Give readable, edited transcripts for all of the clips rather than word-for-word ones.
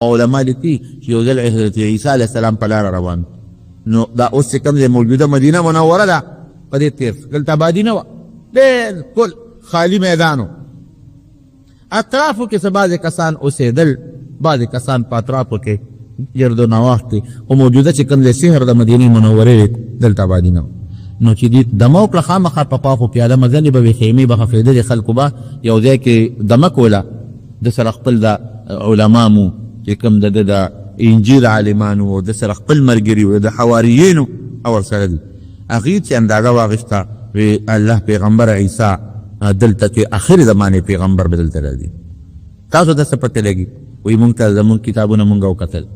علماء لیکي چې یو ځل حضرت عیسی علیه السلام په لاره روان نو دا اوس چې کوم ځای موجوده مدینه منوره ده په دې تیر دلته آبادي نه وه بالکل خالي میدان و اطرافو کې څه بعضې کسان اوسېدل بعضې کسان په اطرافو کې گرد و نواح کې خو موجوده چې کوم ځای شهر د مدینې منورې دلته آبادي نه نو چې دې دمه وکړه خامخا په پاخو پیاده مزلې به وې خیمې به خفېدلې خلکو به یو ځای کې دمه کوله د سره خپل د علما مو چې کوم د انجیل عالمانو او د سره خپل ملګري و د حواریینو او ورسره دي هغې چې اندازه واخېسته وی الله پیغمبر عیسی دلته چې آخر زمانې پیغمبر به دلته راځي تاسو ته څه پته لګي وایي مونږ ته زمونږ کتابونه مونږ وکتل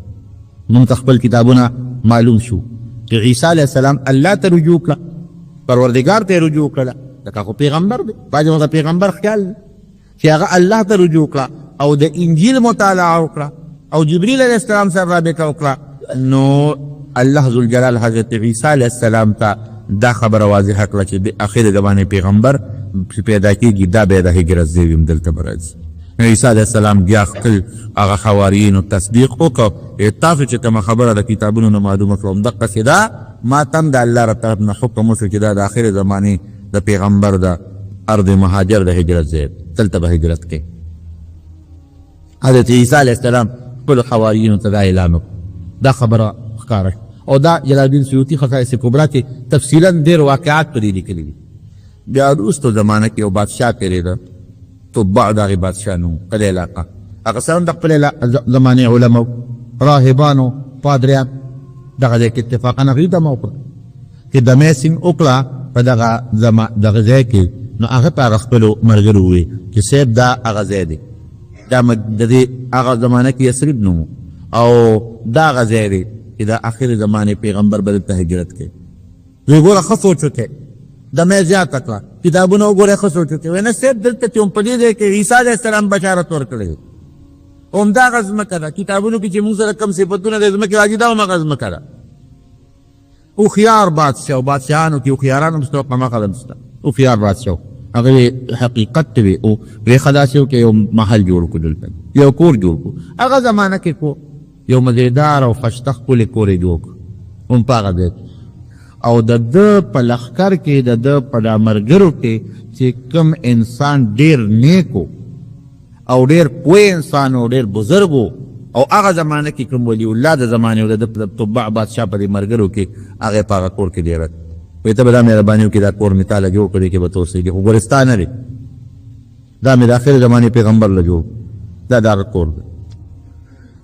مونږ ته خپل کتابونه معلوم شو چې عیسی علیه السلام الله ته رجوع کړه پروردګار ته رجوع کړه لکه خو پیغمبر دی بعضې ورته پیغمبر خیال چې هغه الله ته رجوع کړه او د انجیل مطالعه وکړه او جبریل علیه السلام سره رابطه وکړه نو الله ذوالجلال حضرت عیسی علیه السلام ته دا خبره واضحه کړه چې د اخر زمانې پیغمبر چې پیدا کېږي دا بیا د هجرت ځای وي دلته به راځي عیسی علیه السلام بیا خپل هغه حواریینو تصدیق وکړو تاسو چې کومه خبره د کتابونو نه معلومه کړه همدقسې دا ما ته هم د الله له طرف نه حکم وشو چې دا د اخر زمانې د پیغمبر د ارض مهاجر د هجرت ځای دلته به هجرت کوي حضرت عیسی علیه السلام خپلو حواریینو ته دا اعلان وکړو دا خبره ښکاره او دا جلال الدین سیوطي خصائص کبرا کې تفصیلا ډېر واقعات پرې لیکلي دي بیا وروستو زمانه کې یو بادشاه تېرېده تبع د هغې بادشاه نوم خپل علاقه هغه سره هم د خپل زمانې علماو راهبانو پادریان دغه ځای کې اتفاقا هغوی دمه وکړه چې دمه یې سین وکړه په دغه ځای کې نو هغه په هغه خپلو ملګرو وویل چې صاحب دا هغه ځای دی دا د دې هغه زمانه کې یثرب نوم او دا هغه ځای دی چې د آخر زمانې پیغمبر به دلته هجرت کوي دوی ګوره ښه سوچ وکړئ دمه یې زیاته کړه کتابونه وګورئ ښه سوچ وکړئ وایي نه صاحب دلته چې هم په دې ځای کې عیسی علیه السلام بشارت ورکړی دی همدغه ځمکه ده کتابونو کې چې موږ سره کوم صفتونه د ځمکې راځي دا همغه ځمکه ده هوښیار بادشاه او بادشاهانو کې هوښیاران هم شته په مغه هم شته هوښیار بادشاه هغه حقیقت وي او ریښه داسې و کې یو محل جوړ کړو دلته یو کور جوړ کړو هغه زمانه کې کو یو مزیدار او ښایسته ښکلی کور یې جوړ کړو هم په هغه ځای او د ده په لښکر کې د ده په دا ملګرو کې چې کوم انسان ډېر نیک و او ډېر پوه انسان و ډېر بزرګ و او هغه زمانه کې کوم ولی الله د زمانې و د ده تبع بادشاه په دې ملګرو کې هغې په هغه کور کې ډېره وایي ته به دا مهرباني وکړې دا کور مې تا له جوړ کړی کې به ته اوسېږې خو ګورې ستا نه دی دا مې د آخر زمانې پیغمبر له جوړ دا د هغه کور دی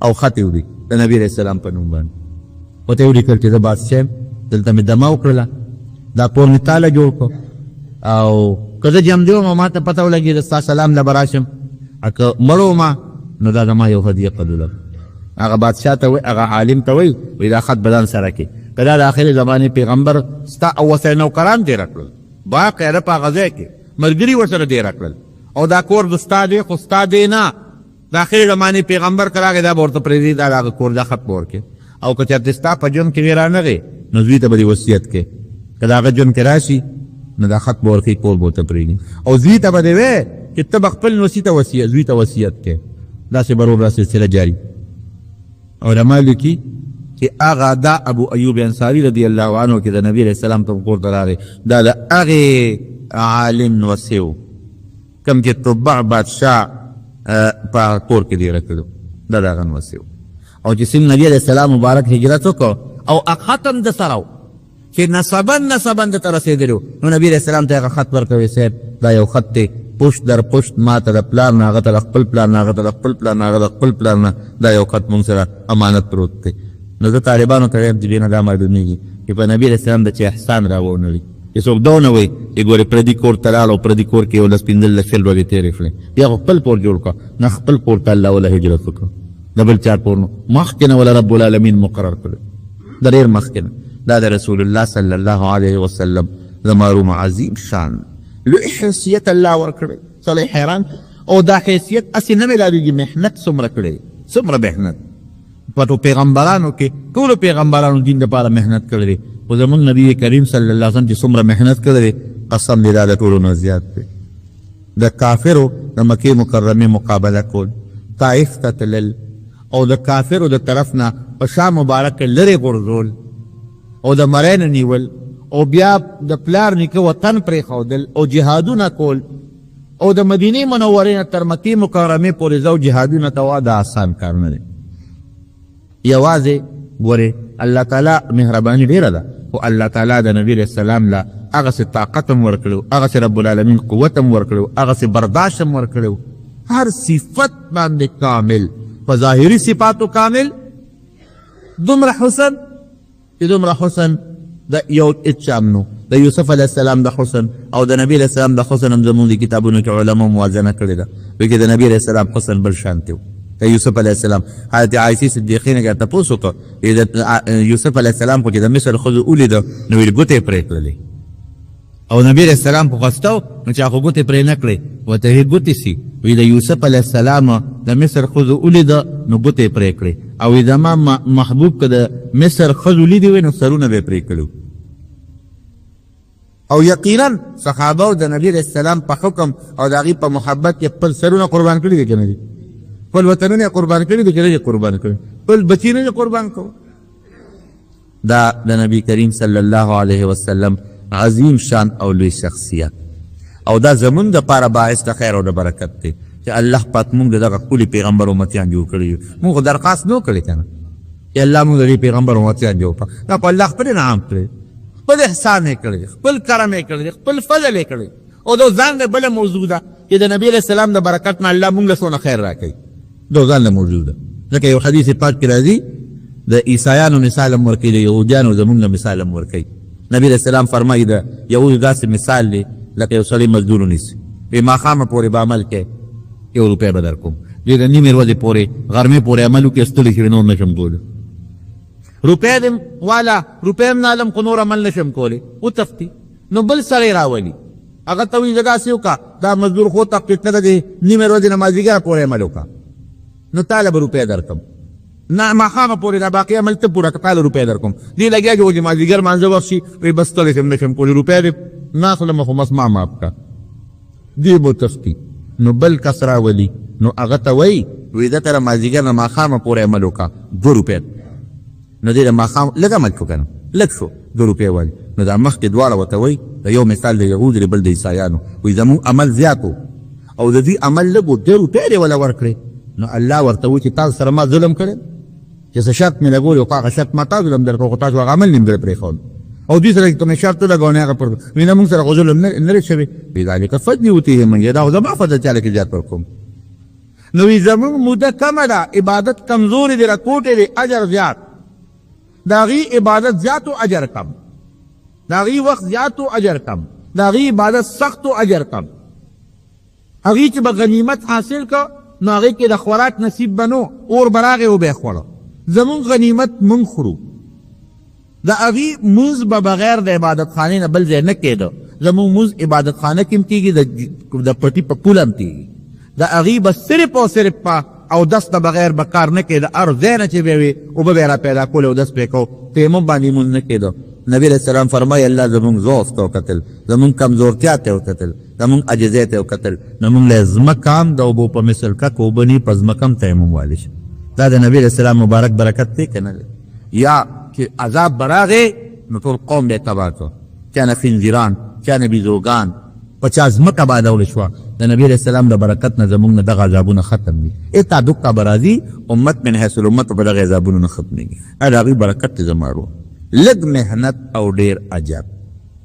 او خط یې ولیک د نبي علیه السلام په نوم باندې ورته یې ولیکل چې زه بادشاه یم دلته مې دمه وکړله دا کور مې تا له جوړ کړو او که زه جمدي وم او ما ته پته ولګېده ستا سلام له به راشم که مړ ومه نو دا زما یو هدیه قبوله هغه بادشاه ته وایي هغه عالم ته وایي دا خط به ځان سره کړي که دا د آخرې زمانې پیغمبر ستا او ورسره نوکران ډېره کړل باقاعده په هغه ځای کې ملګري ورسره ډېره کړل او دا کور د ستا دی خو ستا دی نه د آخرې زمانې پیغمبر که راغی دا به ورته پرېږدي دا د هغه کور دا خط به ورکړي او که چېرته ستا په ژوند کې وی رانغې نو زوی ته به دې وصیت کې که د هغه ژوند کې راشي نو دا خط به ورکړي کور به ورته پرېږدي او زوی ته به دې وی چې ته به خپل نوسي ته زوی ته وصیت کې داسې به ورور سلسله جاري علما لیکي چې هغه دا ابو ایوب انصاري رضی الله عنه کې د نبي علیه السلام ته کور ته راغی دا د هغې عالم نوسی و کوم چې تبع بادشاه په کور کې ډېره کړو دا د هغه نوسی و او چې څنګه نبي علیه السلام مبارک هجرت وکړو او خط هم د سره و چې نسبا درته رسېدلی و نو نبي علیه السلام ته هغه خط ورکوي صاحب دا یو خط دی پشت در پشت ما ته د پلار نه هغه ته د خپل پلار نه هغه ته د خپل پلار نه هغه د خپل پلار نه دا یو خط مونږ سره امانت پروت دی نو زه طالبانو ته وایم چې دې نه دا معلومېږي چې په نبي علیه السلام د چې احسان راوونړي چې څوک دا ونه وایي چې ګورې پردي کور ته لاړ او پردي کور کې یو لس پنځلس شل ورځې تېرې کړې بیا خو خپل کور جوړ کړه نه خپل کور ته الله وله هجرت وکړه د بل چا کور نو مخکې نه وله رب العالمین مقرر کړی د ډېر مخکې نه دا د رسول الله صلی الله علیه وسلم د معروم عظیم شان لوی حیثیت الله ورکړی سړی حیران او دا حیثیت هسې نه میلاویږي محنت څومره کړی څومره محنت په پیغمبرانو کې ټولو پیغمبرانو دین دپاره محنت کړی دی خو زموږ نبي کریم صلی الله علیه وسلم چې څومره محنت کړی دی قسم دی دا د ټولو نه زیات دی د کافرو د مکې مکرمې مقابله کول طائف ته تلل او د کافرو د طرف نه په شا مبارک کې لرې غورځول او د مرۍ نه نیول او بیا د پلار نیکه وطن پرېښودل او جهادونه کول او د مدینې منورې نه تر مکې مکرمې پورې ځو جهادونه ته وا دا آسان کار نه دی. یوازې ګورې الله تعالی مهرباني ډېره ده خو الله تعالی د نبي علیه السلام له هغسې طاقت هم ورکړی هغسې رب العالمین قوت هم ورکړی هغسې برداشت هم ورکړی هر صفت باندې کامل په ظاهري صفاتو کامل دومره حسن چې دومره حسن د یو اچام نو د یوسف علیه السلام د حسن او د نبی علیه السلام د حسن هم زمونږ د کتابونو کې علماء موازنه کړې ده وایي چې د نبی علیه السلام حسن بل شانتې و د یوسف علیه السلام حضرت عایشې صدیقې نه ګر تپوس وکړه د یوسف علیه السلام خو چې د مصر ښځو ولیده نو ویل ګوتې یې پرې کړلې او نبی علیه السلام خو خسته و نو چا خو ګوتې پرې نه کړې ورته یې ګوتې سي وی د یوسف علیه السلام د مصر ښځو ولیده نو ګوتې یې پرې کړې او وی زما محبوب که د مصر ښځو لیدې وی نو سرونه به یې پرې کړي او یقینا صحابه د نبی علیه السلام په حکم او د هغې په محبت کې خپل سرونه قربان کړي دي که نه دي خپل وطنونه یې قربان کړي دي که نه دي قربان کړي خپل بچي نه دي قربان کوو دا د نبی کریم صلی الله علیه وسلم عظیم شان او لوی شخصیت او دا زمونږ دپاره باعث د خیر او د برکت دی چې الله پاک مونږ د دغه ښکلي پیغمبر امتیان جوړ کړي یو مونږ خو درخواست نه کړی که نه چې الله مونږ د دې پیغمبر امتیان جوړ کړه دا په الله خپل انعام کړی خپل احسان یې کړی خپل کرم یې کړی خپل فضل یې کړی او دا ځان د بله موضوع ده چې د نبي علیه السلام د برکت نه الله مونږ له څونه خیر راکوي دا ځان له موضوع ده ځکه یو حدیث پاک کې راځي د عیسایانو مثال هم ورکوي د یهودیانو زمونږ نه مثال هم ورکوي نبی علیه السلام فرمایي د یهودو داسې مثال دی لکه یو سړی مزدور ونیسي وایي ماښامه پورې به عمل کوې 1 روپۍ به در کوم دوی د نیمې ورځې پورې غرمې پورې عمل وکړي ستړي شي نور نشم کولی روپۍ دې والا روپۍ هم نالم خو نور عمل نشم کولی وتښتي نو بل سړی راولي هغه ته وایي دغسې وکړه دا مزدور خو تقلیف نه ده د نیمې ورځې نه مازدیګره پورې عمل وکړه نو تاله به روپۍ درکړم نه ماښامه پورې دا باقي عمل ته پوره کړه تاله روپۍ درکوم دې لګیا چې وایي مازدیګر مانځه وخت شي وایي بس ستړی شم نشم کولی روپۍ دې نه اخلم خو بس ما معاف کړه دې به وتښتي نو بل کس راولي نو هغه ته وایي وایي ده ته د مازدیګر نه ماښامه پورې عمل وکړه 2 روپۍ نو دې د ماښام لږ عمل شو که نه لږ شو 2 روپۍ وایي نو دا مخکې دواړه ورته وایي د یو مثال د یهودو د بل د عیسایانو وایي زمونږ عمل زیات و او د دې عمل لږ و 2 روپۍ دې وله ورکړې نو الله ورته وایي چې تاسو سره ما ظلم کړی چې څه شرط مې لګولی و خو هغه شرط ما تاسو ظلم درکړو خو تاسو هغه عمل نیم در پرېښود او دوی سره کوم شرط لګاو نه هغه پر وینه موږ سره ظلم نه لري شوی بذلک فضل یؤتیه من یشاء دا ما فضل چاله کې زیات ورکوم نو زموږ موده کمه ده عبادت کمزورې دي راکوټې دي اجر زیات د هغې عبادت زیات و اجر کم د هغې وخت زیات و اجر کم د هغې عبادت سخت و اجر کم هغې چې به غنیمت حاصل که نو هغې کې د خوراک نصیب به نو اور به راغې و به یې خوړه زمونږ غنیمت مونږ خورو د هغې مونځ به بغیر د عبادت خانې نه بل ځای نه کېده زمونږ مونځ عبادت خانه کې هم کېږي د پټي په پول هم کېږي د هغې به صرف او صرف په او دس نه بغیر به کار نه کېده هر ځای نه چې به وي اوبه به یې را پیدا کولې او دس به یې کو تیمم باندې مونځ نه کېده نبی علیه السلام فرمایي الله زمونږ ضعف ته وکتل زمونږ کمزورتیا ته وکتل زمونږ عجزۍ ته وکتل نو مونږ له ځمکه هم د اوبو په مثل کک اوبه ني په ځمکه هم تیمم والی شي دا د نبی علیه السلام مبارک برکت دی که نه دی یا چې عذاب به راغی نو ټول قوم به یې تباه کړه چا نه خنزیران چا نه بیزوګان په چا ځمکه بادوله شوه د نبی علیه السلام د برکت نه زمونږ نه دغه عذابونه ختم دي اتا دقه به راځي امت من حیث الامت په دغه عذابونو نه ختمېږي د هغې برکت دی زما ورو لږ محنت او ډېر اجر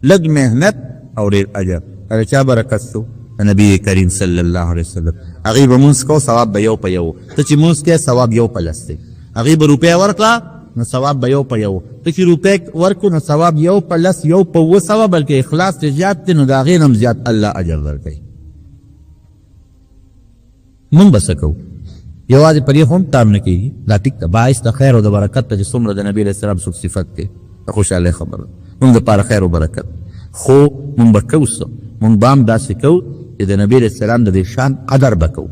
لږ محنت او ډېر اجر د چا برکت شو د نبي کریم صلی الله علیه وسلم هغې به مونځ کو ثواب به یو په یو ته چې مونځ کوې ثواب یو په لس دی هغې به روپۍ ورکړه نو ثواب به یو په یو ته چې روپۍ ورکړو نو ثواب یو په لس یو په 200 بلکې اخلاص چې زیات دی نو د هغې نه هم زیات الله اجر درکوي مونږ به څه کوو یوازې په دې خو هم تام نه کېږي دا ټیک ده باعث د خیر او د برکت ته چې څومره د نبي علیه السلام څوک صفت دی د خوشحالۍ خبره ده مونږ دپاره خیر او برکت خو مونږ به کوو څه مونږ به هم داسې کوو چې د نبي علیه السلام د دې شان قدر به کوو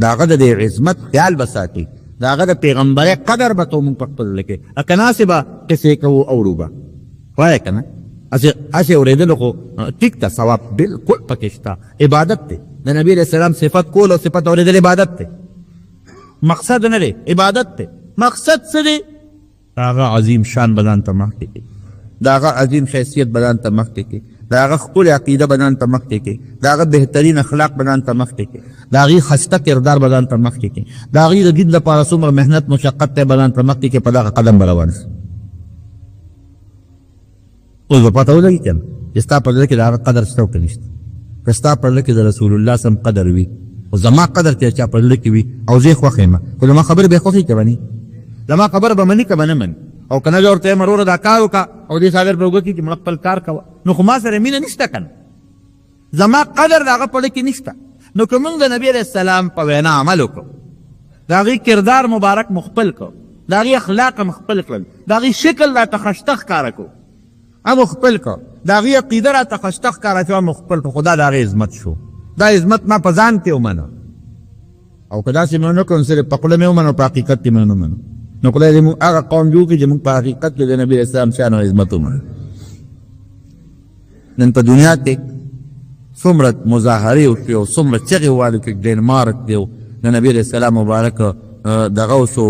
د هغه د دې عظمت خیال به ساتي د هغه د پیغمبرۍ قدر به کوو مونږ په خپل زړه کې که ناسې به قصې کوو اورو به وایه که نه هسې اورېدلو خو ټیک ده ثواب بلکل پکې شته عبادت دی د نبي علیه السلام صفت کول او صفت اورېدل عبادت دی مقصد نه دی، عبادت دی. مقصد څه دی؟ د هغه عظیم شان بدن ته مخکې کړي، د هغه عظیم حیثیت بدن ته مخکې کړي، د هغه ښکلې عقیده بدن ته مخکې کړي، د هغه بهترین اخلاق بدن ته مخکې کړي، د هغې ښایسته کردار بدن ته مخکې کړي، د هغې د دین لپاره څومره محنت مشقت دی بدن ته مخکې کړي، په دغه قدم به روان شي. اوس به پته ولګي که نه چې ستا په زړه کې د هغه قدر شته او که نشته. که ستا په زړه کې د رسول الله سم قدر وي، خو زما قدر چې چا په زړه کې وي او زه یې خوښ یم، خو زما خبرې به یې خوښې که به نه زما خبره به مني که به نه مني. او که نه زه ورته یم وروره دا کار وکړه او دې صادر به وګوري چې مړه خپل کار کوه، نو خو ما سره مینه نشته که نه، زما قدر د هغه په زړه کې نشته. نو که موږ د نبي علیه السلام په وینا عمل وکړو، د هغې کردار مبارک مو خپل کړو، د هغې اخلاق مو خپل کړل، د هغې شکل راته ښایسته ښکاره کړو، مو خپل کړو، د هغې عقیده راته ښایسته ښکاره شوه مو خپل کړو، خو دا د هغې عظمت شو. دا عظمت ما په ځان کې ومنه، او که داسې مې ونه کړو نو صرف په خوله مې ومنو، په حقیقت کې مې ونه منو. نو خدای دې موږ هغه قوم جوړ کړي چې موږ په حقیقت کې د نبي اسلام شان او عظمت ومنو. نن په دنیا کې څومره مظاهرې وشوې او څومره چغې ووالو کې ډنمارک دی او د نبي علیه السلام مبارک دغه وشو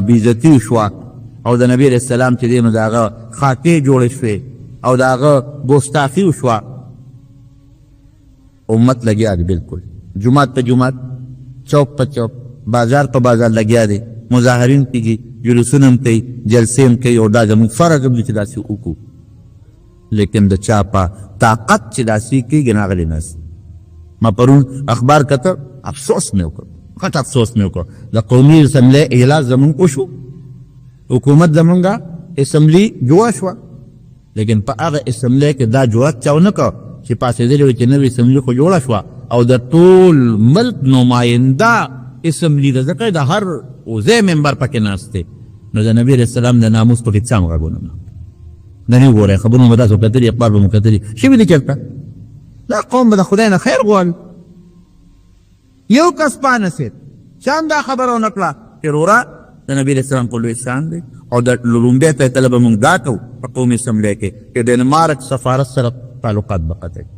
بېعزتي وشوه، او د نبي علیه السلام چې دی نو د هغه خاطرې جوړې شوې او د هغه ګستاخي وشوه. امت لګیا دی بلکل، جومات په جومات، چوک په چوک، بازار په بازار لګیا دی، مظاهرین کېږي، جلوسونه هم کوي، جلسې هم کوي، او دا زموږ فرض هم دی چې داسې وکړو. لیکن د چا په طاقت چې داسې کېږي ناغلی ناست. ما پرون اخبار کته، افسوس مې وکړ، غټ افسوس مې وکړ. د قومي اسمبلۍ اجلاس زموږ وشو، حکومت زمونږه اسمبلي جوړه شوه، لیکن په هغه اسمبلۍ کې دا جوړت چا ونه کړ چې پاڅېدلې وي چې نوې اسمبلي خو جوړه شوه او د ټول ملک نماینده اسمبلي ده، ځکه د هر وزې ممبر پکې ناست دی. نو د نبي علیه السلام د ناموس پکې څه هم غږونه نه، دا نه وګورئ خبرونه به تاسو کتلي، اخبار به مو کتلي، شوي دي چېرته. دا قوم به د خدای نه خیر غواړي. یو کس پانسېد چا هم دا خبره ونه کړه چې وروره د نبي علیه السلام په لوی احسان دی. او د لومبۍ فیصله به موږ دا کوو په قومي اسمبلۍ کې چې ډنمارک سفارت سره تعلقات به قطع کړي،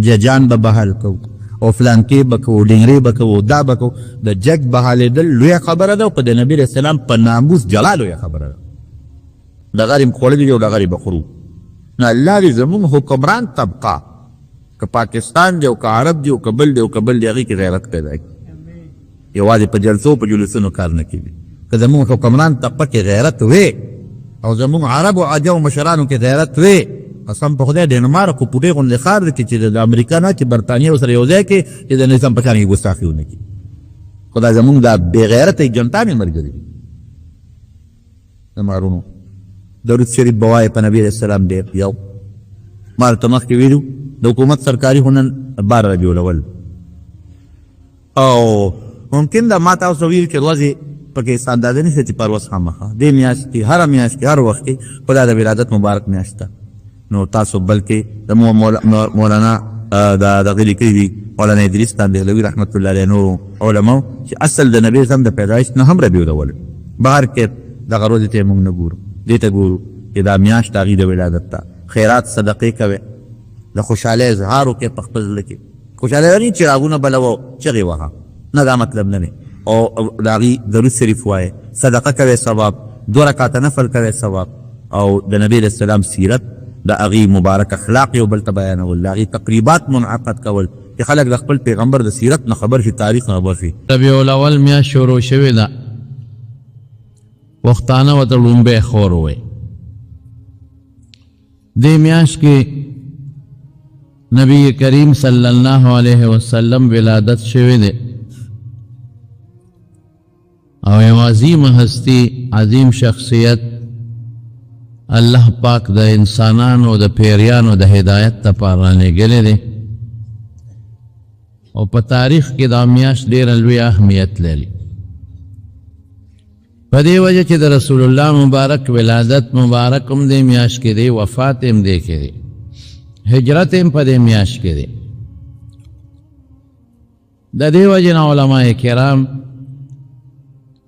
ججان به بحال کوو او فلانکې به کوو، ډنګرې به کوو، دا به کوو. د جج بحالېدل لویه خبره ده او په د نبي علیه السلام په ناموس جلا لویه خبره ده. دغه یې خوړلي دي او دغه یې به خورو. نو الله دې زموږ حکمران طبقه، که پاکستان دی او که عرب دی او که بل دی او که بل دی، هغې کې غیرت پیدا کړي. یوازې په جلسو په جلوسونو کار نه کوي. که زموږ حکمران طبقه کې غیرت وی او زموږ عرب او عجم مشرانو کې غیرت وی، قسم په خدای ډنمارک خو پوټې غوندې ښار دی چې د امریکا نه چې برطانیه ورسره یو ځای کې چې د نظام په شان یې ګستاخي ونه کړي. خو دا زموږ دا بې غیرته جنتا مې ملګري دي د مارونو. درود شریف به وایې په نبي علیه السلام ډېر. یو ما درته مخکې ویلو د حکومت سرکاري خو نن 12 ربیع الاول، او ممکن دا ما تاسو ویل چې ورځې پکې اندازه نشته چې پرواز خامخا دې میاشت کې، هره میاشت کې، هر وخت کې خدا د ولادت مبارک میاشت ده. نو تاسو بلکې د مولانا دغه لیکلي دي مولانا ادریس تاندهلوي رحمت الله علیه نور علماو چې اصل د نبي اسلام د پیدایش نه هم ربیع الاول. بهر کې دغه ورځې ته موږ نه ګورو، دې ته ګورو چې دا میاشت د هغې د ولادت ته. خیرات صدقې کوئ، د خوشحالۍ اظهار وکړئ په خپل زړه کې. خوشحالۍ نه چراغونه بلوه چغې وهه، نه دا مطلب نه دی. او د هغې درود شریف وایه، صدقه کوئ ثواب، 2 رکعته نفل کوئ ثواب، او د نبي علیه السلام سیرت د هغې مبارک اخلاق یو بل ته بیانول، د هغې تقریبات منعقد کول چې خلک د خپل پیغمبر د سیرت نه خبر شي، تاریخ نه خبر شي. ربیع الاول میاشت شروع شوې ده، وختانه ورته لومبۍ خور ووایي. دې میاشت کې نبی کریم صلی الله علیه وسلم ولادت شوی دی، او یو عظیم هستی، عظیم شخصیت الله پاک د انسانانو د پیریانو د هدایت لپاره رالېږلی دی، او په تاریخ کې دا میاشت ډېره لوی اهمیت لري. په دې وجه چې د رسول الله مبارک ولادت مبارک هم دې میاشت کې دی، وفات هم دې کې دی، هجرت هم په دې میاشت کې دی. د دې وجه نه علماء کرام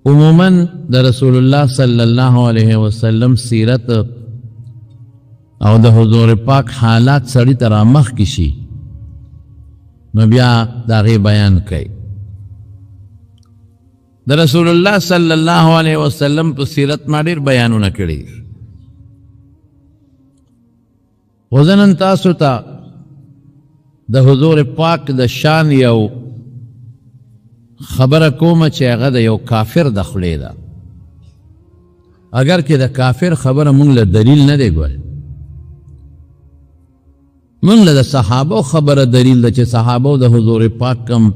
عموماً د رسول الله صلی الله علیه وسلم سیرت او د حضور پاک حالات سړي ته رامخکې شي نو بیا د هغې بیان کوي. د رسول الله صلی الله علیه وسلم په سیرت ما ډېر بیانونه کړي وزنن تاسو ته د حضور پاک د شان یو خبره کومه چې هغه د یو کافر د خولې ده اگر که د کافر خبره مونږ له دلیل نه دی ګوره مونږ له د صحابو خبره دلیل ده چې صحابو د حضور پاک کم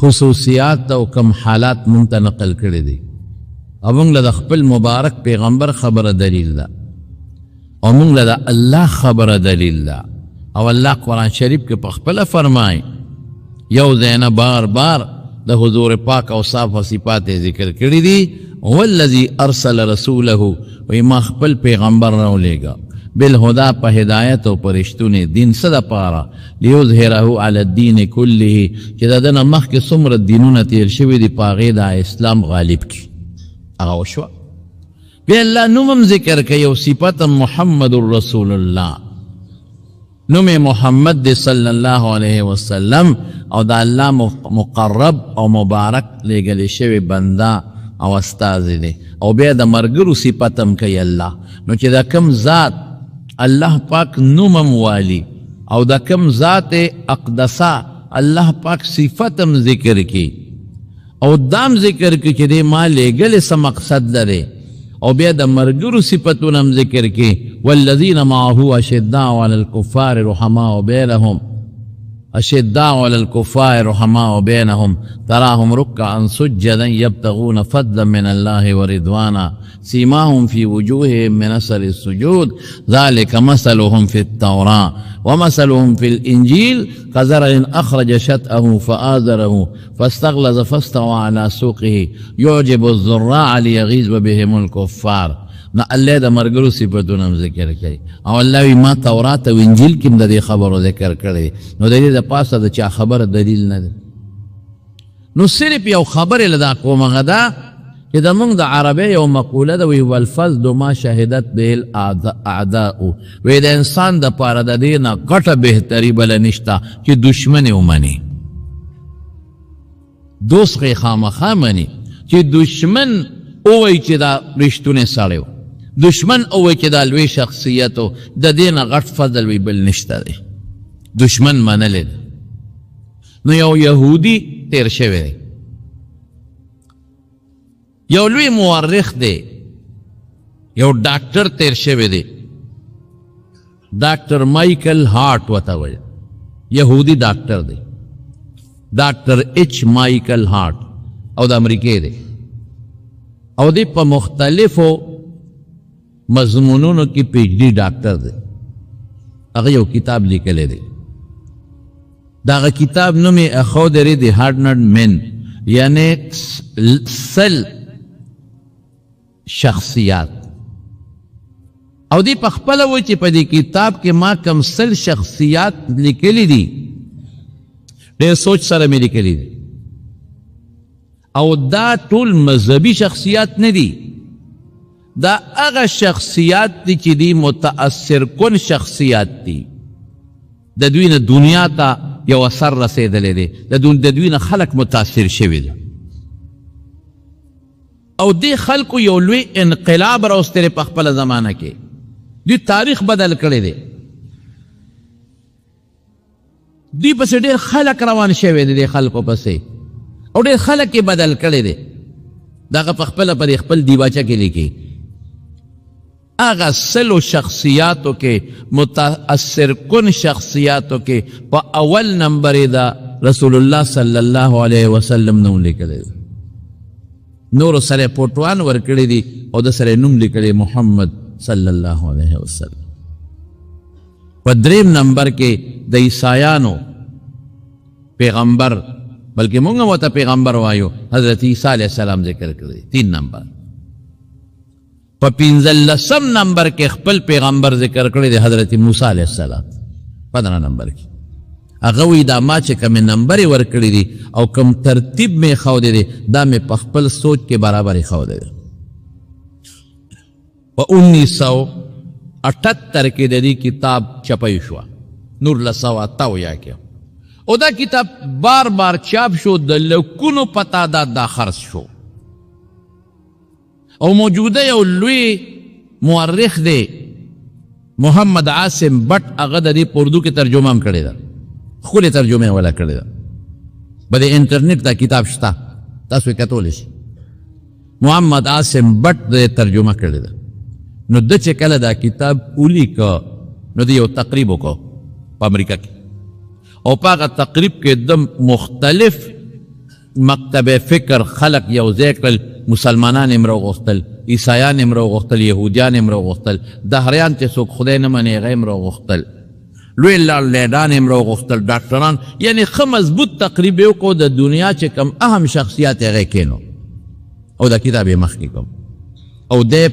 خصوصیات او کم حالات مونږ ته نقل کړي دي او مونږ له د خپل مبارک پیغمبر خبره دلیل ده او مونږ له د الله خبره دلیل ده او الله قرآن شریف کې په خپله فرمایي یو ځای نه بار بار د حضور پاک اوصاف او صفات ذکر کړي دي والذي ارسل رسوله وی ما خپل پیغمبر راولېږه بالهدى په هدایت او په رښتونې دین څه دپاره لیظهره علی الدین کله چې د ده نه مخکې څومره دینونه تیر شوي دي په هغې د اسلام غالب کړي هغه وشوه بیا الله نوم هم ذکر کوي یو صفت محمد رسول الله نوم محمد دی صلی الله علیه وسلم او د الله مقرب او مبارک لیږلی شوی بنده او استازی دی او بیا د مرګرو صفت هم کوي الله نو چې د کم ذات الله پاک نومم والی او د کم ذات اقدسا الله پاک صفت هم ذکر کی او دام ذکر کی چې دی ما لیږلی څه مقصد لري او بیا د مرګرو صفتونه هم ذکر کی والذین معه اشداء علی الکفار رحماء بینهم اشداء علی الکفار رحماء بینهم تراهم رکعا سجدا یبتغون فضلا من الله ورضوانا سیماهم فی وجوههم من اثر السجود ذلك مثلهم في التوراة ومثلهم في الانجیل كزرع اخرج شطأه فآزره فاستغلظ فاستوى على سوقه يعجب الزراع ليغيظ بهم الكفار نو الله د مرګرو صفتونه هم ذکر کوي او الله وی ما تورات او انجیل کې هم د دې خبرو ذکر کړی نو د دې د پاسه د چا خبره دلیل نه ده نو صرف یو خبرې له دا کومه ده چې د موږ د عربۍ یو مقوله ده وی والفضل ما شهدت به الاعداء وی د انسان د پاره د دې نه غټه بهتري بله نشته چې دشمن یې ومني دوست خې خامخا مني چې دشمن ووایي چې دا رښتونی سړی و دشمن اوی چې دا لوی شخصیتو د دې نه غټ فضل وی بل نشته دی دشمن منلی دی نو یو یهودي تیر شوی دی یو لوی مورخ دی یو ډاکټر تیر شوی دی ډاکټر مایکل هارټ ورته وایي یهودي ډاکټر دی ډاکټر ایچ مایکل هارټ او د امریکې دی او دی په مختلفو مضمونونو کی پی ایچ ڈی ډاکټر دی هغه یو کتاب لیکلی دی دا هغه کتاب نوم یې اخودری دی هارډنډ مین یعنی سل شخصیات او دی په خپله وایي چې په دې کتاب کې ما کم سل شخصیات لیکلی دي ډېر سوچ سره مې لیکلی دي او دا ټول مذهبي شخصیات نه دي دا هغه شخصیات دي چې دی متاثر کن شخصیات دي د دوی نه دنیا ته یو اثر رسېدلی دی د دوی نه خلک متاثر شوي دي او دې خلکو یو لوی انقلاب راوستلی په خپله زمانه کې دوی تاریخ بدل کړی دی دوی پسې ډېر خلک روان شوي دي دې خلکو پسې او ډېر خلک یې بدل کړی دی دغه په خپله په خپل دیباچه کې لیکي هغه سلو شخصیاتو کې متاثر کن شخصیاتو کې په اول نمبر یې د رسول الله صلی الله علیه وسلم نوم لیکلی دی نورو سره پوټوان ورکړي دي او د سره نوم لیکلی محمد صلی الله علیه وسلم په دریم نمبر کې د عیسایانو پیغمبر بلکې مونږ ورته پیغمبر وایو حضرت عیسی علیه السلام ذکر کړی 3 نمبر په 15 نمبر کې خپل پیغمبر ذکر کړی دی حضرت موسی علیه السلام 15 نمبر کې هغه وی دا ما چې کوم نمبر ورکړی دی او کوم ترتیب می خو دی دا می په خپل سوچ کې برابر خو دی په 1978 کې د دې کتاب چپای شو نور لسوا تاو یا کې او دا کتاب بار بار چاپ شو، د لکونو په تعداد دا خرڅ شو. او موجوده یو لوی مورخ دی محمد عاصم بٹ، هغه د دې په اردو کې ترجمه هم کړې ده، ښکلې ترجمه یې ولا کړې ده. په دې انټرنیټ دا کتاب شته، تاسو یې کتولی شئ. محمد عاصم بٹ د ترجمه کړې ده. نو د چې کله دا کتاب ولیکه نو د یو تقریب وکړو په امریکا کې، او په هغه تقریب کې د مختلف مکتب فکر خلق یو ځای کړل. مسلمانان یې راوغوښتل، عیسایان یې راوغوښتل، یهودیان یې راوغوښتل، دهریان چې څوک خدای نه مني هغه یې راوغوښتل، لوی لاډان یې راوغوښتل، ډاکټران، یعنې ښه مضبوط تقریب یې وکړو. د دنیا چې کم اهم شخصیات هغه کینو او دا کتاب یې مخکې کړو. او دی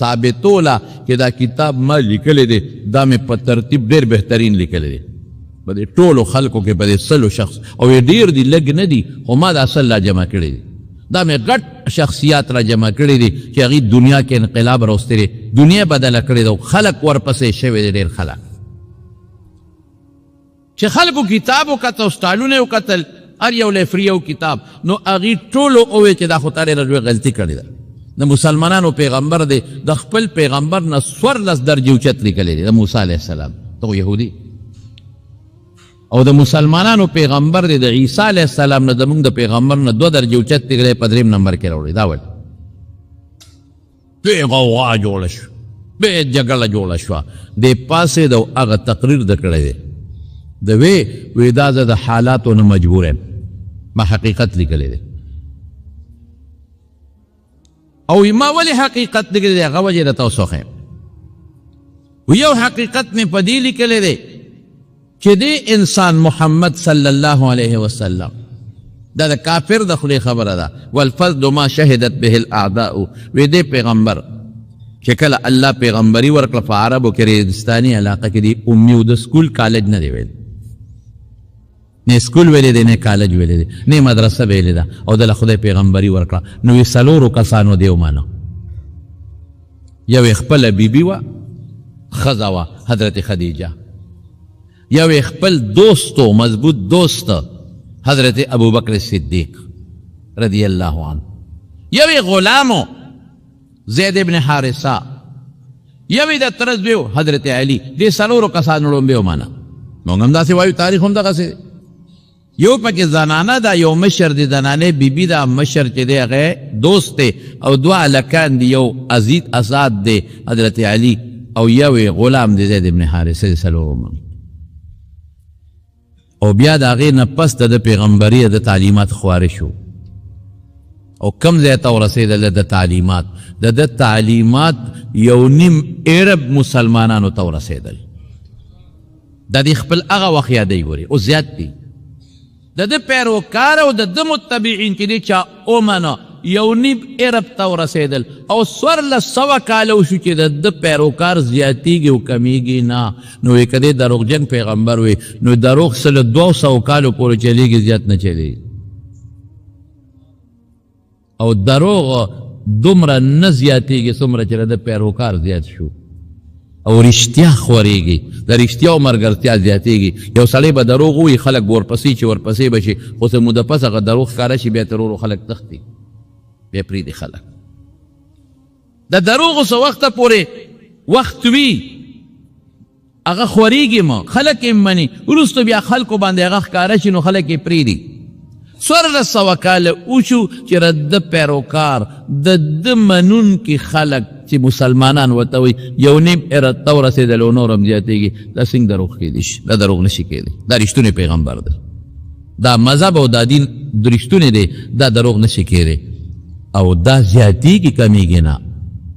ثابتوله چې دا کتاب ما لیکلی دی، دا مې په ترتیب ډېر بهترین لیکلی دی په دې ټولو خلکو کې، په دې 100 شخص، او یې ډېر دي لږ نه دي، خو ما دا 100 را جمع کړي دي. دا مې غټ شخصیات را جمع کړي دي چې هغې دنیا کې انقلاب راوستی دی، دنیا بدله کړې ده، او خلک ورپسې شوي دي ډېر خلک. چې خلکو کتاب وکتل، سټایلونه یې وکتل، هر یو له فری یو کتاب، نو هغې ټولو وویل چې دا خو تا ډېره لویه غلطي کړې ده. د مسلمانانو پیغمبر دی، د خپل پیغمبر نه 14 درجې اوچت لیکلی دی، د موسی علیه السلام، ته خو یهودي. او د مسلمانانو پیغمبر دی، د عیسی علیه السلام نه زموږ د پیغمبر نه 2 درجې اوچت لیکلی، په 3 نمبر کې راوړی. دا ولې بې غوغا جوړه شوه، بې جګړه جوړه شوه. دی پاسېد او هغه تقریر د کړی دی، د وی دا زه د حالاتو نه مجبور یم، ما حقیقت لیکلی دی. او ما ولې حقیقت لیکلی دی هغه وجې درته وڅوښیم. یو حقیقت مې په دې لیکلی دی چې دې انسان محمد صلی الله علیه وسلم، دا د کافر د خولې خبره ده، والفضل ما شهدت به الاعداء، وی دې پیغمبر چې کله الله پیغمبري ورکړه په عربو کې ریګستاني علاقه کې دی امي، او د سکول کالج نه دی ویل، نه سکول ویلی دی نه کالج ویلی دی نه مدرسه ویلی ده، او دله خدای پیغمبري ورکړه. نو یې 4 کسانو دی ومانه. یو یې خپله بیبي وه، ښځه وه حضرت خدیجه، یو یې خپل دوست و مضبوط دوست حضرت ابوبکر صدیق رضی الله عنه، یو یې غلامو زید ابن حارثه، یو یې د تره زوی حضرت علی. دې 4 کسانو لومبې ومانه. موږ هم داسې وایو، تاریخ هم دغسې. یو پکې زنانه ده، یو مشر د زنانې بیبي ده، مشر چې دی هغه دوست دی، او 2 هلکان دي، یو عزیز اساد دی حضرت علی، او یو یې غلام دی زید ابن حارثه. 4 او بیا د هغې نه پس د پیغمبري د تعلیمات خواره شو، او کم ځای ته ورسېدل د تعلیمات، د تعلیمات 1.5 ارب مسلمانانو ته ورسېدل. د دې خپل هغه وخت یادوي، ګورې او زیات دي د ده پیروکار او د ده متبعین چې دی چا ومنه 1.5 ارب ته ورسېدل، او 1400 کاله وشو چې د ده پیروکار زیاتېږي او کمیږي نه. نو وی که دی دروغجن پیغمبر وي، نو دروغ 200 کالو پورې چلیږي، زیات نه چلیږي. او دروغ دومره نه زیاتېږي څومره چې د ده پیروکار زیات شو، او رښتیا خورېږي، د رښتیاو ملګرتیا زیاتېږي. یو سړی به دروغ ووایي، خلک به ورپسې چې ورپسې به شي، خو څه موده پس هغه دروغ ښکاره شي، بیا تر ورو خلک تښتي، بیا پرېږدي خلک. د دروغو څه وخته پورې وخت وي هغه خورېږي، ما خلک یې مني، وروسته بیا خلکو باندې هغه ښکاره شي، نو خلک یې پرېږدي. 1400 کاله وشو چې د ده پیروکار، د ده منونکي خلک چې مسلمانان ورته وایي 1.5 ارب ته ورسېدل، او نور هم زیاتېږي. دا څنګه دروغ کېدی شي؟ دا دروغ نشي کېدی، دا رښتونی پیغمبر دی، دا مذهب او دا دین رښتونی دی، دا دروغ نشي کېدی، او دا زیاتېږي کمیږي نه.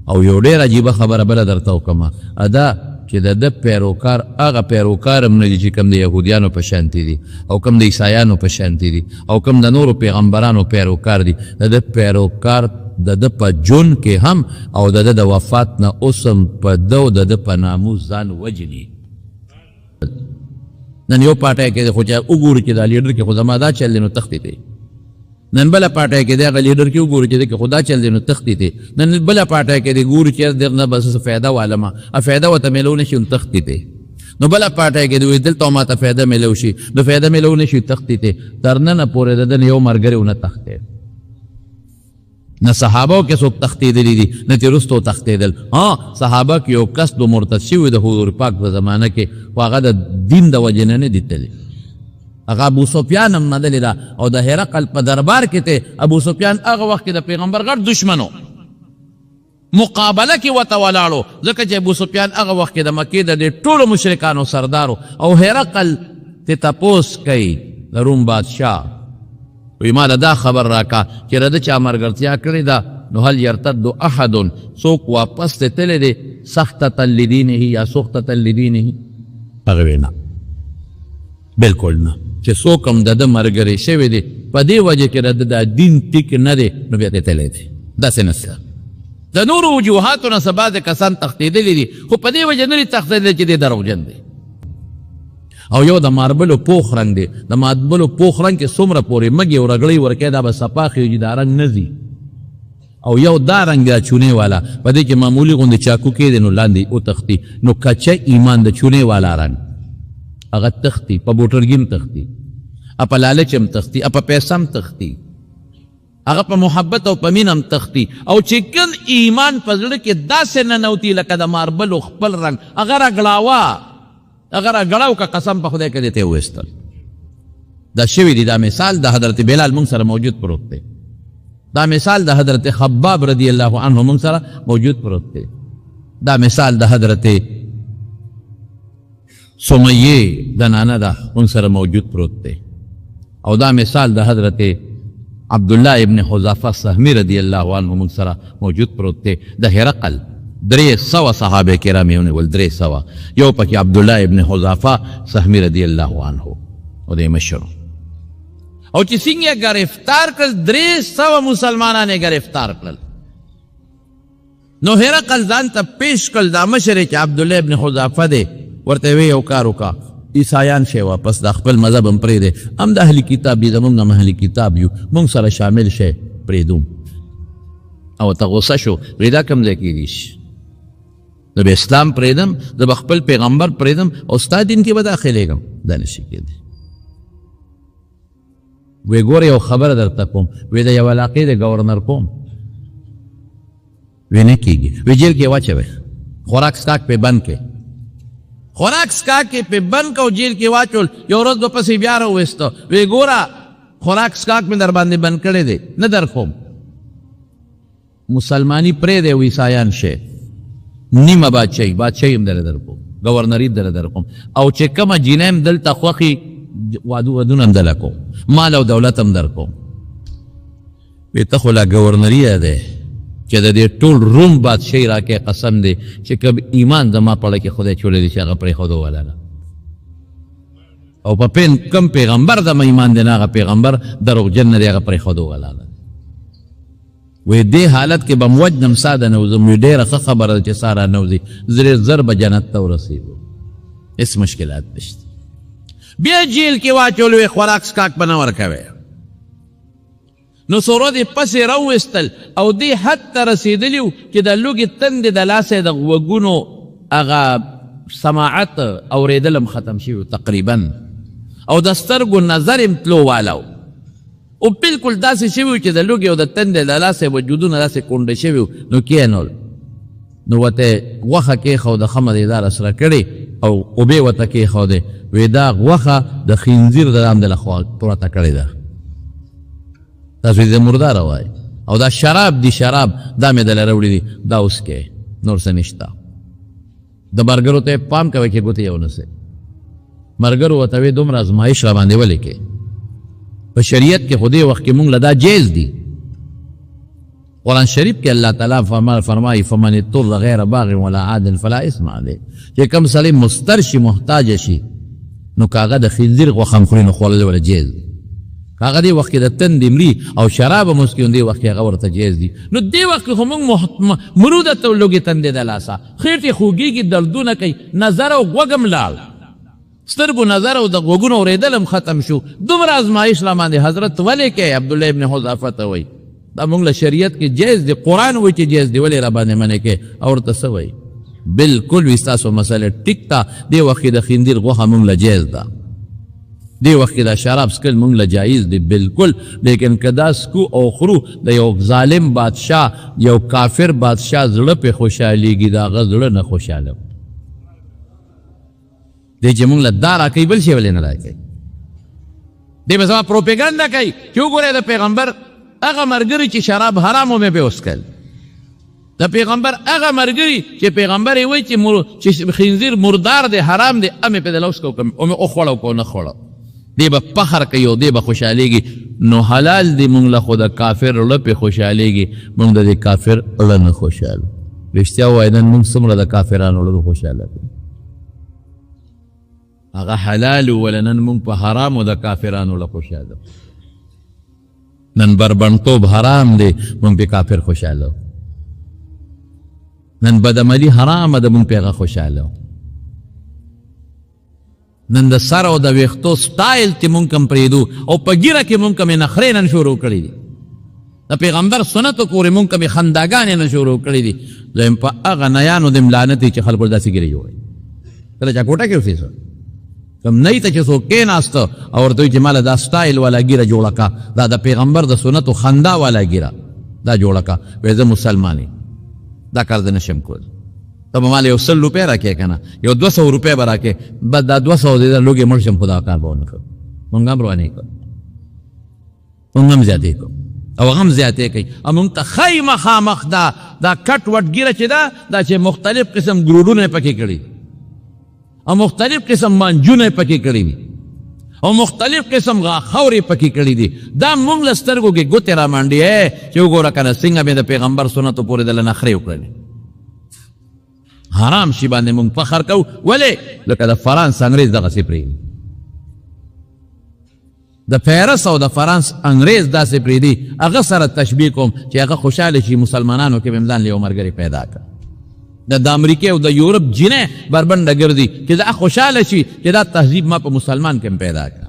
او یو ډېر عجیبه خبره بله درته وکړمه، دا چې د ده پیروکار هغه پیروکار هم نه دي چې کوم د یهودیانو په شانتې دي، او کوم د عیسایانو په شانتې دي، او کوم د نورو پیغمبرانو پیروکار دي. د ده پیروکار د ده په جون کې هم، او د ده د وفات نه اوس هم په ده او د ده په ناموس ځان وجني. نن یو پاټی کې دی، خو چې وګورو چې دا لیډر کې خو زما دا چل دی، نو تښتې دی. نن بله پاټی کې دی، هغه لیډر کې وګورو چې دی کې خو دا چل دی، نو تښتې دی. نن بله پاټی کې دی، ګورو چې در نه بس فایده والمه، فایده ورته میلو نه شي، نو تښتې دی. نو بله پاټی کې دوی دلته ماته فایده میلو شي نو فایده میلو نه شي تختی ته تر ننه پورې د ده یو ملګری ونه تښتېد نه صحابو کې څوک تښتېدلي دي نه چې وروستو تښتېدل صحابه کې یو کس د مرتد شوي د حضور پاک په زمانه کې خو هغه د دین د وجې نه دي تللی هغه ابو سفیان هم منلې ده او د هرقل په دربار کې ته ابو سفیان هغه وخت کې د پیغمبر غټ دشمنو مقابله کې ورته ولاړو ځکه چې ابو سفیان هغه وخت کې د مکې د دې ټولو مشرکانو سردارو او هرقل ته تپوس کوي د روم بادشاه وی ما دا خبر راکا چې رده چا مرګرتیا کړې ده نو هل یرتد احد څوک واپس ته تللی دی سختة لدینه یا سختة لدینه هغه وی نه بلکل نه چې څوک هم د ده ملګری شوی دی په دې وجه کې رده دا دین ټیک نه دی نو بیا ته تللی دی داسې نسته د نورو وجوهاتو نه څه بعضې کسان تښتېدلي دي خو په دې وجه نه دي تښتېدلي چې دی دروغجن دی او یو د ماربلو پوخ رنګ دی د ماربلو پوخ رنګ کې څومره پورې مږې او رګړۍ ورکوي دا به صفا خېږي دا رنګ نه ځي او یو دا رنګ دا چونې والا په دې کې معمولي غوندې چاکو کېدی نو لاندې وتښتي نو کچه ایمان د چونې والا رنګ هغه تښتي په بوټرګي هم تښتي په لالچ هم تښتي په پیسه هم تښتي هغه په محبت او په مینه هم تښتي او چې کوم ایمان په زړه کې داسې ننوتي لکه د ماربلو خپل رنګ هغه راګړاوه هغه راګړاو که قسم په خدای کې دې ته وویستل دا شوي دي دا مثال د حضرت بلال موږ سره موجود پروت دی دا مثال د حضرت خباب رضی الله عنه موږ سره موجود پروت دی دا مثال د حضرت سمیه د نانه ده موږ سره موجود پروت دی او دا مثال د حضرت عبدالله ابن حذافه سهمی رضی الله عنه موږ سره موجود پروت دی د هرقل 300 صحابه کرام یې ونیول 300 یو پکې عبدالله ابن حذافه سهمی رضی الله عنه او د مشر او چې څنګه گرفتار کړل 300 مسلمانان یې گرفتار کړل نو هرقل ځان ته پیش کړل دا مشر چې عبدالله ابن حذافه دی ورته وی یو کار وکړه عیسایان شي واپس د خپل مذهب هم پرېږدی هم د اهلي کتاب دي زمونږ هم اهلي کتاب یو مونږ سره شامل شي پرېږدو او ته غوسه شو وی دا کوم ځای کېدی شي د به اسلام پرېږدم د به خپل پیغمبر پرېږدم او ستا دین کې به داخلېږم دا نشي کېدی وی ګوره یو خبره درته کوم وی د یو علاقې د ګورنر کوم وی نه کېږي وی جیل کې واچوئ خوراک سکاک پې بند کې خوراک سکاک کې پې بند کو جیل کې واچول یو ورځ به پسې بیا راوویسته وی ګوره خوراک سکاک مې در باندې بند کړی دی نه در کوم مسلمانی پرېږدی او عیسایان شی نیمه بادشاهي هم در کوم گورنري در کوم او چې کومه جینۍ هم دلته خوښي ودونه هم دله کوم مال او دولت هم در کوم وی ته خو لا گورنري دی چې د دې ټول روم بادشاهي راکې قسم دی چې کب ایمان زما پړه کې خدای چولی دی چې هغه پرېښودو ولاله او په کم پیغمبر زما ایمان دی نه هغه پیغمبر دروغجن نه دی هغه پرېښودو ولاله وی دې حالت کې به موجنم ساده نوزم وی ډېره ښه خبره ده چې ساره نوځي زر به جنت ته ورسېږو هېڅ مشکلات نشته بیا جیل کې واچولو یې خوراک سکاک به نه ورکوی نو سوره دې پسې راوویستل او دې حد ته رسېدلي وو چې د لوږې تندې د لاسه د غوږونو هغه سماعت اورېدل هم ختم شوي تقریبا او د سترګو نظر هم تلو والا او بالکل داسې شوي وو چې د لوږې او د تندې د لاسه وجودونه داسې کونډه شوي وو نو کېنول نو ورته غوښه کېښوده ښه مزېداره سره کړې او اوبې ورته کېښودې وی دا غوښه د خنزیر د دام د لخوا پرته کړې ده تاسو دې مرداره وایي او دا شراب دی شراب دا مې دله راوړي دي دا اوس کې نور څه نشته د ملګرو ته پام کوئ چې ګوتې یې ونیسئ ملګرو ورته وی دومره ازمایش را باندې ولیکې په شریعت کې خو دې وخت کې مونږ له دا جایز دي قرآن شریف کې الله تعالی فرمایي فمن اضطر غیر باغ ولا عاد فلا اثم علیه چې کوم سړی مضطر شي محتاج شي نو که هغه د خنزیر غوښه هم خوري نو خوړل ورله جایز دي که هغه دې وخت کې د تندې مري او شراب هم وڅکي نو دې وخت کې هغه ورته جایز دي نو دې وخت کې خو موږ مرو درته لوږې تندې د لاسه خېټ یې خوږېږي دردونه کوي نظر او غوږ هم لاړ سترګو نظر او د غوږونو اورېدل هم ختم شو دومره ازمایش را باندې حضرت ولې کوي عبدالله ابن حذافه ته وایي دا مونږ له شریعت کې جایز دی قرآن وایي چې جایز دی ولې را باندې منې کوي او ورته څه وایي بالکل وستاسو مسله ټیک تا دی وخت د خنزیر غوښه مونږ له جایز ده دی وخت د شراب سکل مونږ له جایز دی بالکل لیکن کدا سکو او خرو د یو ظالم بادشاه یو کافر بادشاه زړه په خوشحاليږي دا غ زړه نه خوشاله دی چې مونږ له دارا کوي بل شي ولې نه راځي دی به زما پروپاګاندا کوي چې وګوره د پیغمبر هغه مرګري چې شراب حرامو مې به وسکل د پیغمبر هغه مرګري چې پیغمبر یې وایي چې خنزیر مردار دی حرام دی امې په دلوس کو کم او خوړو کو نه خوړو دی به فخر کوي او دی به خوشحاليږي نو حلال دی مونږ له خو د کافر له په خوشحاليږي مونږ د کافر له نه خوشحال رښتیا وایي نن مونږ څومره د کافرانو له خوشاله هغه حلال ولنن مونږ په حرام او د کافرانو له خوشاله نن بربنټوب حرام دی مونږ په کافر خوشاله نن بدعملي حرام ده مونږ په خوشاله نن د سر او د ویختو سټایل تی مونږ کم پریدو او په ګیره کې مونږ کم نخرې نن شروع کړی دي د پیغمبر سنتو پورې مونږ کم خنداګانې نه شروع کړی دي لیم په هغه نیانو د ملانتي چې خلکو داسې ګیري جوړي کله چا کوټه کې اوسې کم نه ته چې څوک کېناسته او ورته چې ماله دا سټایل والا ګیره جوړه کا دا د پیغمبر د سنتو خندا والا ګیره دا جوړه کا وې زه مسلمانې دا کار د نشم کول ته به مال یو 100 روپۍ راکې که نه یو 200 روپۍ به راکې بس دا 200 دی دا لوږې مړ شم خو دا کار به ونه کړو مونږ هم روانې کړو مونږ هم زیاتې کړو او هغه هم زیاتې کوي او مونږ ته ښایي مخامخ دا کټ وټ ګیره چې دا چې مختلف قسم ګروډونه پکې کړي او مختلف قسم مانجونه پکې کړي دي او مختلف قسم غاخورې پکې کړي دي دا مونږ له سترګو کې ګوتې را منډي چې وګوره که نه څنګه مې د پیغمبر سنتو پورې دله نخرې وکړلې حرام شي باندې مونږ فخر کوو ولې لکه د فرانس انګریز دغسې پرېږدي د پیرس او د فرانس انګریز داسې پرېږدي هغه سره تشبیه کوم چې هغه خوشحاله شي مسلمانانو کې به ځان له یو ملګري پیدا کړه د امریکې او د یورپ جینې بربنډه ګرځي چې دا خوشحاله شي چې دا تهذیب ما په مسلمان کې پیدا کړه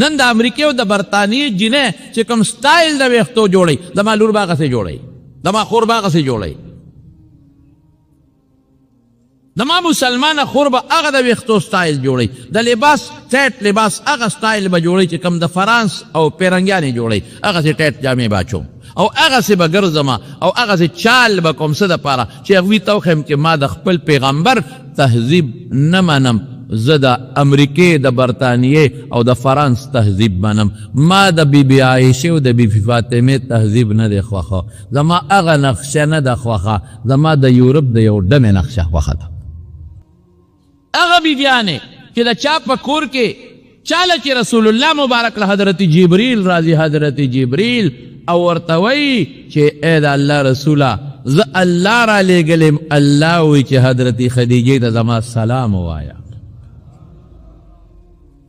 نن د امریکې او د برطانیې جینې چې کوم سټایل د ویښتو جوړي د ما لور به هغسې جوړي د ما خور به هغسې جوړي د ما مسلمانه خور به هغه د ویښتو سټایل جوړي د لباس ټیټ لباس هغه سټایل به جوړي چې کوم د فرانس او پیرنګیانې جوړي هغسې ټیټ جامې به اچوم او هغسې به ګرځمه او هغسې چال به کوم څه دپاره چې هغوی ته وښیم چې ما د خپل پیغمبر تهذیب نه منم زه د امریکې د برطانیې او د فرانس تهذیب منم ما د بیبي عایشې او د بیبي فاطمې تهذیب نه دی خوښه زما هغه نقشه نه ده خوښه زما د یورپ د یو ډمې نقشه خوښه ده هغه بیبیانې چې د چا په کور کې چاله چې رسول الله مبارک له حضرت جبریل راځي حضرت جبریل او ورته وایي چې ای د الله رسوله زه الله را لېږلم الله وایي چې حضرت خدیجې ته زما سلام ووایه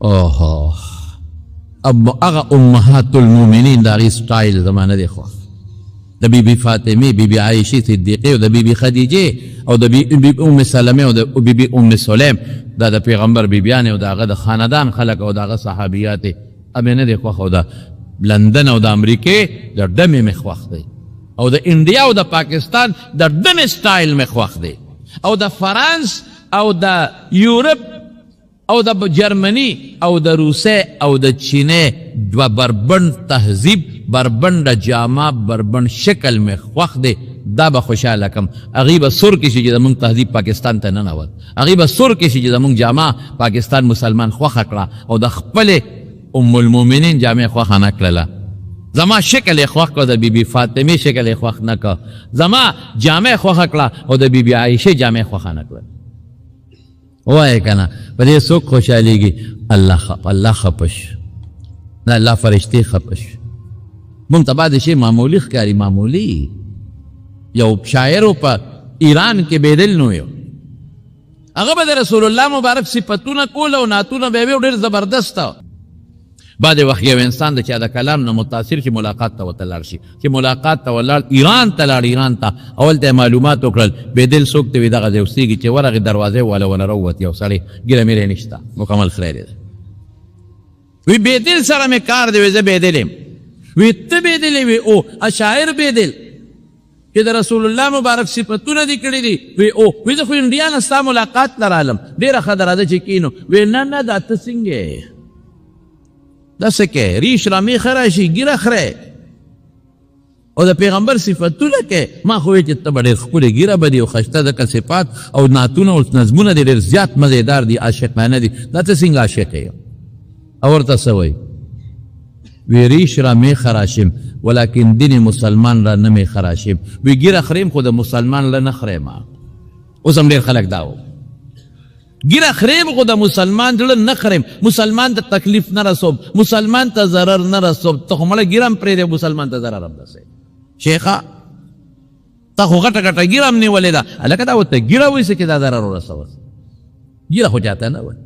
اوه هغه امهات المؤمنین د هغې سټایل زما نه دی خوښ د بیبي فاطمې بیبي عایشې صدیقې او د بیبي خدیجې او د بیبي ام سلمې او د بیبي ام سلیم دا د پیغمبر بیبیانې او د هغه د خاندان خلک او د هغه صحابیاتې ابې نه دی خوښ او د لندن او د امریکې د ډمې مې خوښ دی او د انډیا او د پاکستان د ډمې سټایل مې خوښ دی او د فرانس او د یورپ او د جرمني او د روسیې او د چینې دوه بربند تهذیب بربنده جامه بربند شکل مې خوښ دی دا به خوشحاله کم هغوی به سور کې شي چې زمونږ تهذیب پاکستان ته ننوت هغوی به سور کې شي چې زمونږ جامه پاکستان مسلمان خوښه کړه او د خپلې ام المؤمنین جامې خوښه نه کړله زما شکل یې خوښ کړه د بیبي فاطمې شکل یې خوښ نه کړه زما جامې خوښه کړه او د بیبي عایشې جامې خوښه نه کړه وایه که نه په دې څوک خوشحالېږي الله خفه شو نه الله فرشتې خفه شو مونږ ته بعد شی معمولي ښکاري معمولي یو شاعر په ایران کې بیدل نو یو هغه به د رسول الله مبارک صفتونه کول او نعتونه به یې ډېر زبردسته بعد وخت یو انسان د چا د کلام نه متاثر چې ملاقات ته ورته لاړ شي چې ملاقات ته ولاړ ایران ته لاړ ایران ته اول ته معلومات وکړل بیدل څوک ته وي دغه ځای اوسېږي چې ورغې دروازې والا ونه راووت یو سړی ګیره میرې نشته مکمل خیر دی وی بیدل سره مې کار دی وی زه بیدل یم وی ته بیدل وی او شاعر بیدل چې د رسول الله مبارک صفتونه دي کړي دي وی او وی زه خو انډیا نه ستا ملاقات لرالم ډېره ښه ده راځه چې کینو وی نه دا ته څنګه داسې کې ریش را میخه راشي ګیره خره او د پیغمبر صفتونه کې ما خو وی چې ته به ډېر ښکلې ګیره به دي او ښایسته دکه صفات او نعتونه او نظمونه دي ډېر زیات مزېدار دي عاشقانه دي دا ته څنګه عاشق یې او ورته څه وایي وی ریش را می خراشم ولیکن دین مسلمان را نمی خراشم وی گیره خریم خود مسلمان را نخریم اوس هم ډېر خلک دا و گیره خریم خود مسلمان زړه نخریم مسلمان ته تکلیف نه رسوم مسلمان ته ضرر نه رسوم ته خو مړه ګیره هم پرېږدې مسلمان ته ضرر هم رسوي شیخه تا خو غټه غټه ګیره هم نیولې ده هلکه دا ورته ګیره وایسې چې دا ضرر ورسوس ګیره خو چاته نه وایي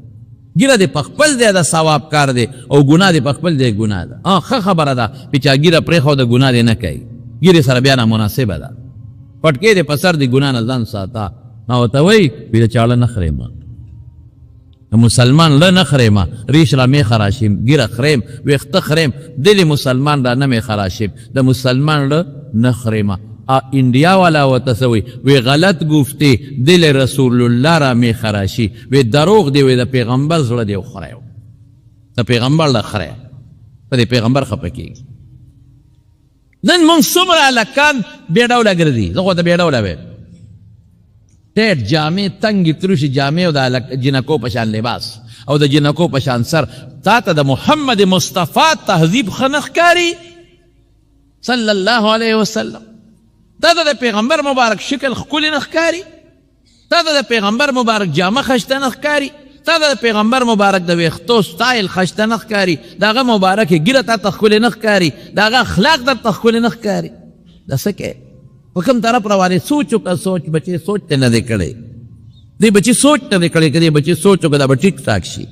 ګیره دې په خپل دی د ثواب کار دی او ګناه دې په خپل دی ګناه ده ښه خبره ده چې چا ګیره پرېښوده ګناه دې نه کوي ګیرې سره بیا نامناسبه ده پټکې دې په سر د ګناه نه ځان ساته ما ورته وایي وی د چاړه نه خریم د مسلمان له نه خریم ریش را می خراشیم ګیره خریم ویښته خریم دل مسلمان را نه می خراشیم د مسلمان له نه خریم انڈیا والا وتسوی وی غلط گفتی دل رسول اللہ را می خراشی وی دروغ دی وی دا پیغمبر زړه دی خړایو دا پیغمبر لا خړای په دې پیغمبر خپکی نن مون څومره لکان بیډاوله ګرځي زه خو ته بیډاوله وې ټیټ جامې تنګې تروشي جامې او د جنکو په شان لباس او د جنکو په شان سر تا ته د محمد مصطفی تهذیب ښه نه ښکاري صلی الله علیه وسلم تا ته د پیغمبر مبارک شکل ښکلی نه ښکاري تا ته د پیغمبر مبارک جامه خشته نه ښکاري تا ته د پیغمبر مبارک د ویښتو سټایل خشته نه ښکاري د هغه مبارکې ګیره تا ته ښکلې نه ښکاري د هغه اخلاق درته ښکلې نه ښکاري دا څه کې په کوم طرف روانې سوچ وکړه سوچ بچې سوچ ته نه دی کړی دی بچې سوچ نه دی کړی که دی بچې سوچ وکړه دا به ټیک ټاک شي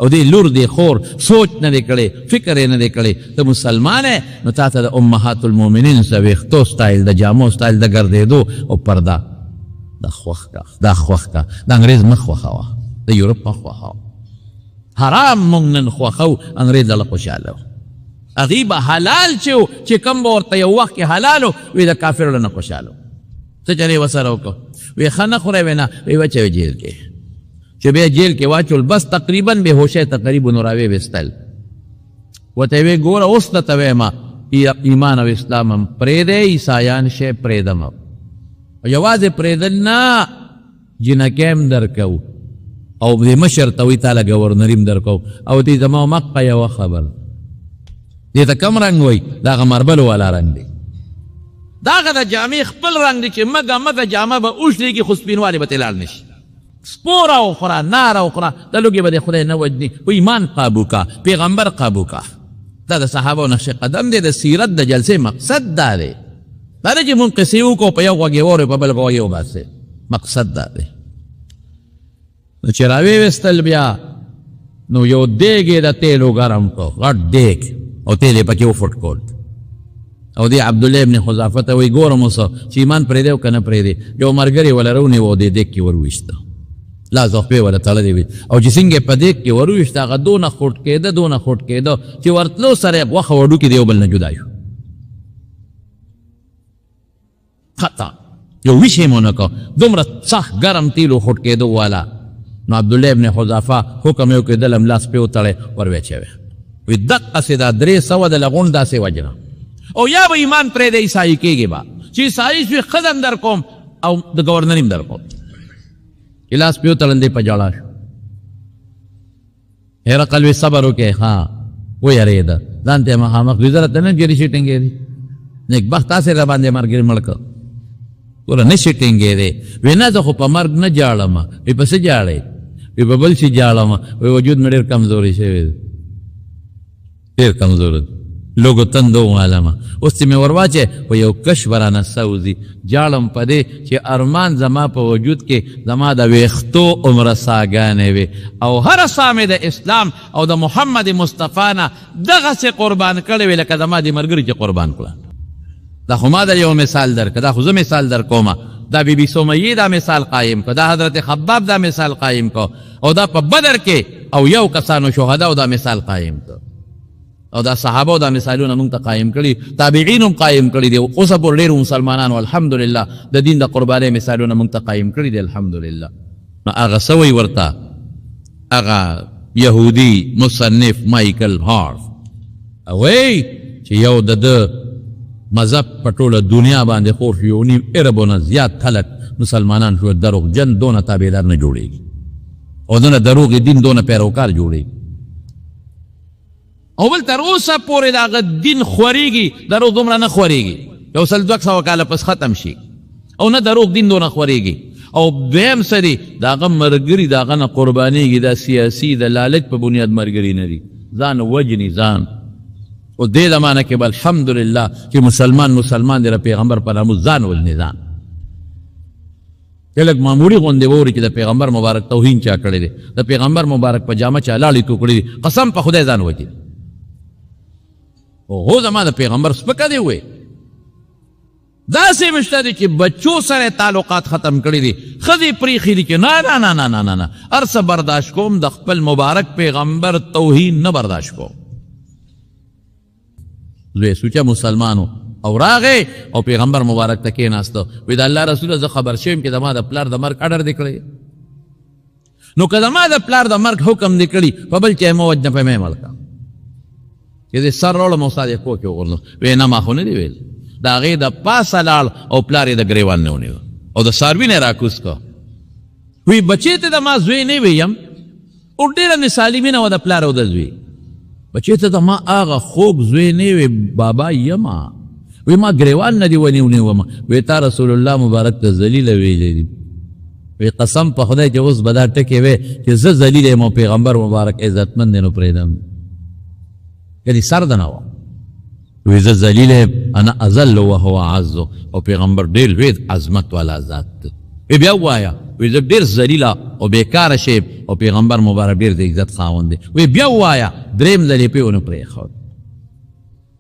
او دی لور دی خور سوچ نه دی کړی فکر یې نه دی کړی ته مسلمان یې نو تا ته د امهات المؤمنین سه ویښتو سټایل د جامو سټایل د ګرځېدو او پرده دا خوښ کا دا خوښ کا د انګریز مه خوښوه د یورپ مه خوښوه حرام مونږ نن خوښو انګریز هله خوشحاله و هغې به حلال چې و چې کوم به ورته یو وخت کې حلال و وی د کافرو نه خوشحاله و څه چلې ورسره وکړو وی ښه نه خورئ وی نه وی واچوئ جیل کې چې بیا جیل کې واچول بس تقریبا بې هوشی تقریبا نو راویې ویستل ورته یې وی ګوره اوس درته وایم ایمان او اسلام هم پرېږدی عیسایان شی پرېږدم یوازې پرېږدل نه جنکۍ هم درکوو او دې مشر ته وایي تاله ګورنري هم درکوو او دې زما مقه یوه خبر دې ته کم رنګ وایي د هغه مربلو والا رنګ دی د هغه د جامې خپل رنګ دی چې مګه جامه به اوښلېږي خو سپینوالی به ترې لاړ نه شي سپوره وخوره ناره وخوره دا لوګې به د خدای نه وجني و ایمان قابو کا پیغمبر قابو کا دا د صحابو نقش قدم دی د سیرت د جلسې مقصد دا دی دا دی چې مونږ قصې وکړو په یو غوږ یې واورئ په بل غوږ یې وباسئ مقصد دا دی نو چې راویویستل بیا نو یو دیګ یې د تیلو ګرم کړو غټ دیګ او تیل یې پکې وفټ کول او دی عبدالله ابن حذافه ته وایي ګورم اوس چې ایمان پرېږدی او که نه پرېږدی یو ملګري وله رونیو دې دیګ کې ورویسته لا زخپې وله تړلې وي او چې څنګه په دیګ کې ورویسته هغه دونه خوټ کېده چې ورتلو سره یې غوښه وډوکې د یو بل نه جدا شو خطا یو ویش یې مو نه کړ دومره سخت ګرم تیلو خوټ کېدو والا نو عبدالله ابن حذافه حکم یې وکړ دله ملاس پې وتړی ور ویچوی وی دقسې دا 300 د لغون داسې وجنه او یا به ایمان پرېږدی عیسایي کېږي به چې عیسایي شوي ښځه هم در کوم او د ګورنري هم در کوم چې لاس پې وتړل دی په جړا شو هرقل وی صبر وکړئ ها ویرېده ځان ته یې مخامخ وي زه راته نه ګیرې شي ټینګېدي نیکبخت تاسې را باندې ملګري مړ کړ ګوره نه شي ټینګېدی وی نه زه خو په مرګ نه جاړم وی په څه جاړئ وی په بل شي جاړم وی وجود مې ډېر کمزوري شوی دی ډېر کمزور دی لوګو تندو عالمه اوس چې مې ور واچې په یو کش به رانه سوځي جاړم په دې چې ارمان زما په وجود کې زما د ویښتو عمره ساګانې وي او هره سا مې د اسلام او د محمد مصطفی نه دغسې قربان کړې وي لکه زما دې ملګري چې قربان کړه دا خو ما در یو مثال درکړه دا خو زه مثال در کومه دا بی بی سمیه دا مثال قایم کو دا حضرت خباب دا مثال قایم کو او دا په بدر کې او یو کسانو شهدا او دا مثال قایم کو او دا صحابه دا مثالونه مونږ ته قائم کړي، تابعین هم قائم کړي دي، اوس پورې ډېرو مسلمانانو الحمدلله د دین د قربانۍ مثالونه مونږ ته قائم کړي دي الحمدلله. نو هغه سوی ورته هغه یهودي مصنف مایکل هارف وایي چې یو د مذهب په ټوله دنیا باندې خور شو، یو نیم اربونه زیات خلک مسلمانان شو، دروغجن دونه تابعدار نه جوړېږي او دونه دروغ دین دونه پیروکار جوړېږي. او بل تر اوسه پورې د هغه دین خورېږي، دروغ دومره نه خورېږي، یو سل 200 کاله پس ختم شي او نه دروغ دین دونه خورېږي. او دویم څه دي د هغه ملګري د هغه نه قربانېږي، دا سیاسي د لالچ په بنیاد ملګري نه دي، ځان وجني ځان. او دې زمانه کې به الحمدلله چې مسلمان دی د پیغمبر په ناموس ځان وژني ځان. چې لږ معمولي غوندې ووري چې د پیغمبر مبارک توهین چا کړی دی، د پیغمبر مبارک په جامه چا لاړې تو کړي دي، قسم په خدای ځان وژني. هو زما د پیغمبر سپکه دی وی داسې مشته دی چې بچو سره تعلقات ختم کړي دي، ښځې پرېښي دي چې نه نه نه نه نه نه هر څه برداشت کوم، د خپل مبارک پیغمبر توهین نه برداشت کوم. زوی سوچه مسلمانو او راغې او پیغمبر مبارک ته کېناسته، وی د الله رسوله زه خبر شویم چې زما د پلار د مرګ اډر دی کړی، نو که زما د پلار د مرګ حکم دی کړي په بل چا یې مه وجنه په مې مړ کړه چې دې سر راوړم او ستا دې کور کې وغورځم. وی نه ما خو نه دي ویل، د هغې د پاسه لاړ او پلار یې د ګریوان نه ونیو او د څاروي نه یې راکوز کړه. وی بچې ته د ما زوی نه ویم، او ډېره مثالي مینه وه د پلار او د زوی. بچې ته د ما هغه خوږ زوی نه وی بابا یما، وی ما ګریوان نه دي ونیومه. وی تا رسول الله مبارک ته ذلیله ویلې دي. وی قسم په خدای چې اوس به دا ټکې وی چې زه ذلیل یم او پیغمبر مبارک عزتمند دی نو پرېږدم، یعنې سر د نه وه. وی زه ذلیل یم، انا اذل وهو اعز، او پیغمبر ډېر لوی عظمت والا ذات دی. وی بیا ووایه وی زه ډېر ذلیله او بیکاره شی او پیغمبر مبارک ډېر د عزت خاوند دی. وی بیا ووایه درېیم ځل یې پې ونه پرېښود.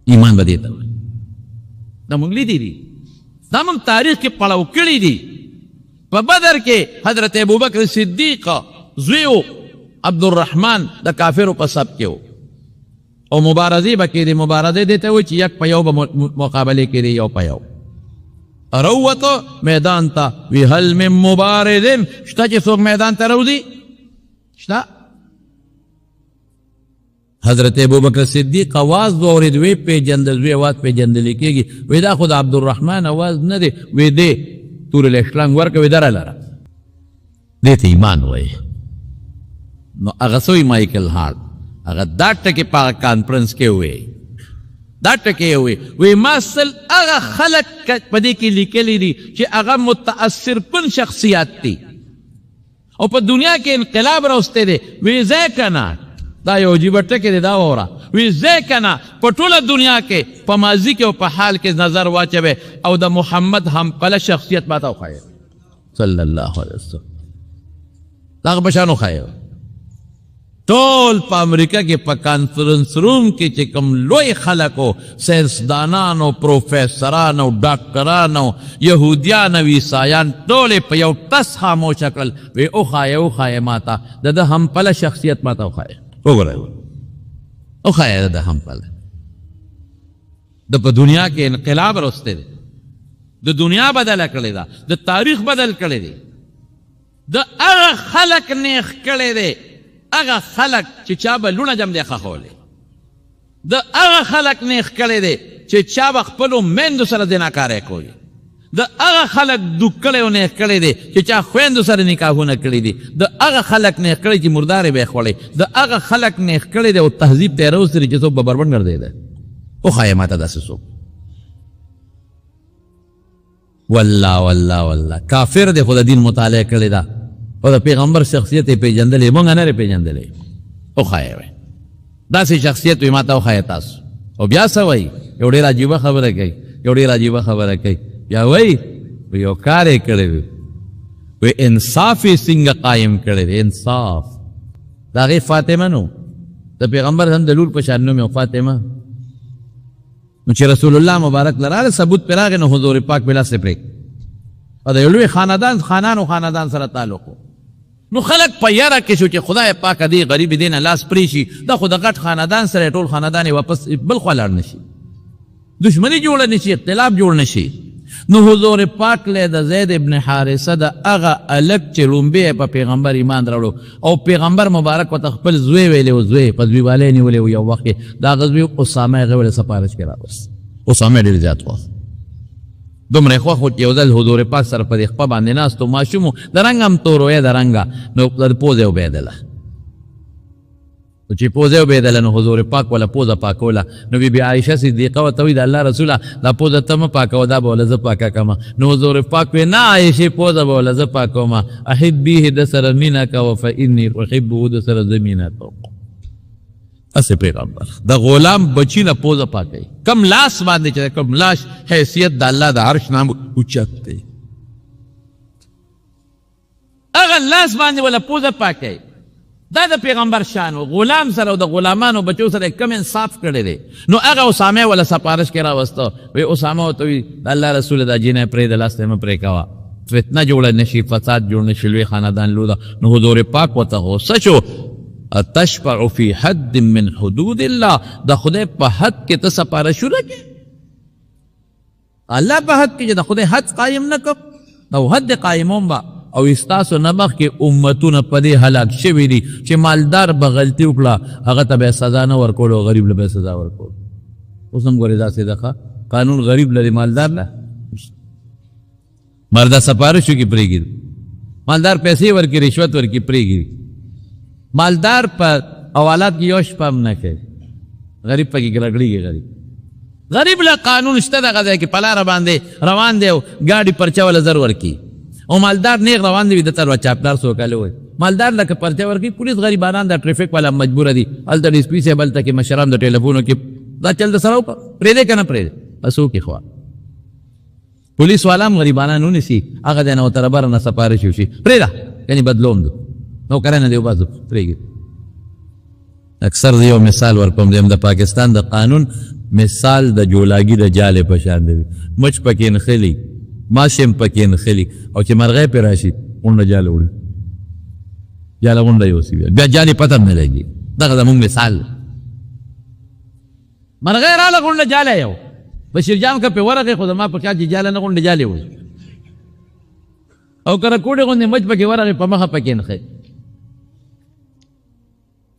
ایمان به دې ته وایي. دا مونږ لیدي دي، دا مونږ تاریخ کې پړاو کړي دي. په بدر کې حضرت ابوبکر صدیق زوی و عبدالرحمن د کافرو په صف کې و او مبارزې به کېدې. مبارزې دې ته وایي چې یک په یو به مقابلې کېدې، یو په یو. روته میدان ته، وی هل من مبارزن، شته چې څوک میدان ته راوځي؟ شته. حضرت ابوبکر صدیق آواز واورېد، وی پیژندل، وی آواز پیژندل کېږي. وی دا خو د عبدالرحمن آواز نه دی. وی دې تورې له شلنګ ورکړه، وی دره لره، دې ته ایمان وایي. نو هغه سوی مایکل هارت هغه دا ټکې په هغه کانفرنس کې ووایي، دا ټکې ووایي، وی ما سل هغه خلک په دې کې لیکلي دي چې هغه متاثر کن شخصیات دي او په دنیا کې انقلاب راوستی دی. وی ځای که نه، دا یو عجیبه ټکې دی، دا واوره. وی ځای که نه، په ټوله دنیا کې په ماضي کې او په حال کې نظر واچوئ او د محمد همقله شخصیت ماته وښایئ صلی الله علیه وسلم، د هغه په شان وښایئ. ټول په امریکا کې په کانفرنس روم کې چې کوم لوی خلک و، ساینسدانان او پروفیسران او ډاکټران او یهودیان او عیسایان، ټول په یو ټس خاموشه کړل. وی وښایئ ماته د ده همپله شخصیت ماته وښایئ، وګورئ وښایئ د ده همپله. د په دنیا کې انقلاب راوستی دی، د دنیا بدله کړې ده، د تاریخ بدل کړی دی. د هغه خلک نیغ کړی دی، هغه خلک چې چا به لونه جم دی خښولی، د هغه خلک نیغ کړی دی چې چا به خپلو میندو سره زناکاری کوي، د هغه خلک دوک کړی او نیغ کړی دی چې چا خویندو سره نکاحونه کړي دي، د هغه خلک نیغ کړی چې مردارې به یې خوړی، د هغه خلک نیغ کړی دی او تهذیب ته یې راوستلی چې څوک به بربنډ ګرځېده. وښایه ماته داسې څوک. والله کافر دی خو د دین مطالعه کړې ده او د پیغمبر شخصیت یې پېژندلی، مونږ نه یې پېژندلی. وښایه وی داسې شخصیت وي ماته وښایه تاسو. او بیا څه وایي؟ یو ډېر عجیبه خبره کوي، بیا وایي یو کار یې کړی وي، وی انصاف یې څنګه قایم کړی دی. انصاف د هغې فاطمه نو د پیغمبر هم د لور په شان نوم یې فاطمه. نو چې رسول الله مبارک لراله ثبوت پې راغی، نو حضور پاک بې لاسې پرېږدي او د یو لوی خاندان سره تعلق و. نو خلق په یاره کې شو چې خدای پاکه دی غریب دی نه لاس پرې شي دا خو د غټ خاندان سره ټول خاندان یې واپس بل خوا لاړ نشي دشمنی جوړه نشي اختلاف جوړ نشي نو حضور پاک له د زید ابن حارثه د هغه الګ چې لومبې په پیغمبر ایمان راوړو او پیغمبر مبارک ورته خپل زوی ویلی و زوی په زویوالی نیولی و یو وخت دا هغه زوی اسامه هغه ولې سفارش کې راوست اسامه ډېر زیات وخت دومره خوښ و چې یو ځل حضور پاک سره په دې خپه باندې ناست و ماشوم و د رنګ هم تور وی د رنګه نو پوزه وبهېدله چې پوزه وبهېدله نو حضور پاک ولا پوزه پاکوله نو بی بی عایشه صدیقه ورته وایي د الله رسوله دا پوزه ته مه پاکوه دا به وله زه پاکه کړمه نو حضور پاک وایي نه عایشې پوزه به وله زه پاکومه احبیه د سره مینه کوه فاني احبه د سره زه مینه کوم اسې پیغمبر د غلام بچی نه پوزه پاکوي کم لاس باندې چې کم لاش حیثیت د الله د عرش نام اوچت دی هغه لاس باندې ولا پوزه پاکوي دا د پیغمبر شان و غلام سره او د غلامانو بچو سره کم انصاف کړی دی نو هغه اسامه ولا سفارش کې راوسته وی اسامه ورته وایي د الله رسول دا جینۍ پرېږده لاس ته یې مه پرې کوه فتنه جوړه نشي فساد جوړ نشي لوی خاندان لوده نو حضور پاک ورته غوسه شو تشفع فی حد من حدود الله د خدای په حد کې ته سپارشونه کې الله په حد کې چې د خدای حد قایم نه کړ او حد قایمون به او استاسو نمخ کې امتونه په دې هلاک شوي دي چې مالدار به غلطي وکړه هغه ته به سزا نه ورکول او غریب له به سزا ورکول اوس هم ګورې داسې ده قانون غریب لري مالدار نه مردا سپارشو کې پرېږدي مالدار پیسې ورکړي رشوت ورکړي پرېږدي مالدار په حوالات کې یو شپه هم نه کوي غریب پکې ګرګړېږي غریب له قانون شته دغه ځای کې په لاره باندې روان دی او ګاډي پرچه وله زر ورکړي او مالدار نیغ روان دی د تر چاپلار سوکاله وای مالدار لکه پرچه ورکړي پولیس غریبانان د ټریفیک والا مجبور دي هلته ډي اس پي صاحب هلته کې مشران د ټلیفونو کې دا چل د سره وکړه پرېږدی که نه پرېږدی بس وکړي خوا پولیس والا هم غریبانان ونیسي هغه دی نه ورته ربره نه سپارش وشي پرېږده یعنې بدلوم دو نوکرانه دی وباسو پرېږدي اکثر زه یو مثال ورکوم دیم د پاکستان د قانون مثال د جولاګي د جالې په شان دی مچ پکې نښلي ماشم پکې نښلي او چې مرغۍ پرې راشي غونډه جاله وړي جاله غونډه یوسي بیا جالې پته هم نه لګي دغه زمونږ مثال مرغۍ راله غونډه جاله یو بشیر جان که پې ورغې خو زما په خیال چې جاله نه غونډه جالې وړي او که رکوډې غوندې مچ پکې ورغې په مخه پکې نښلي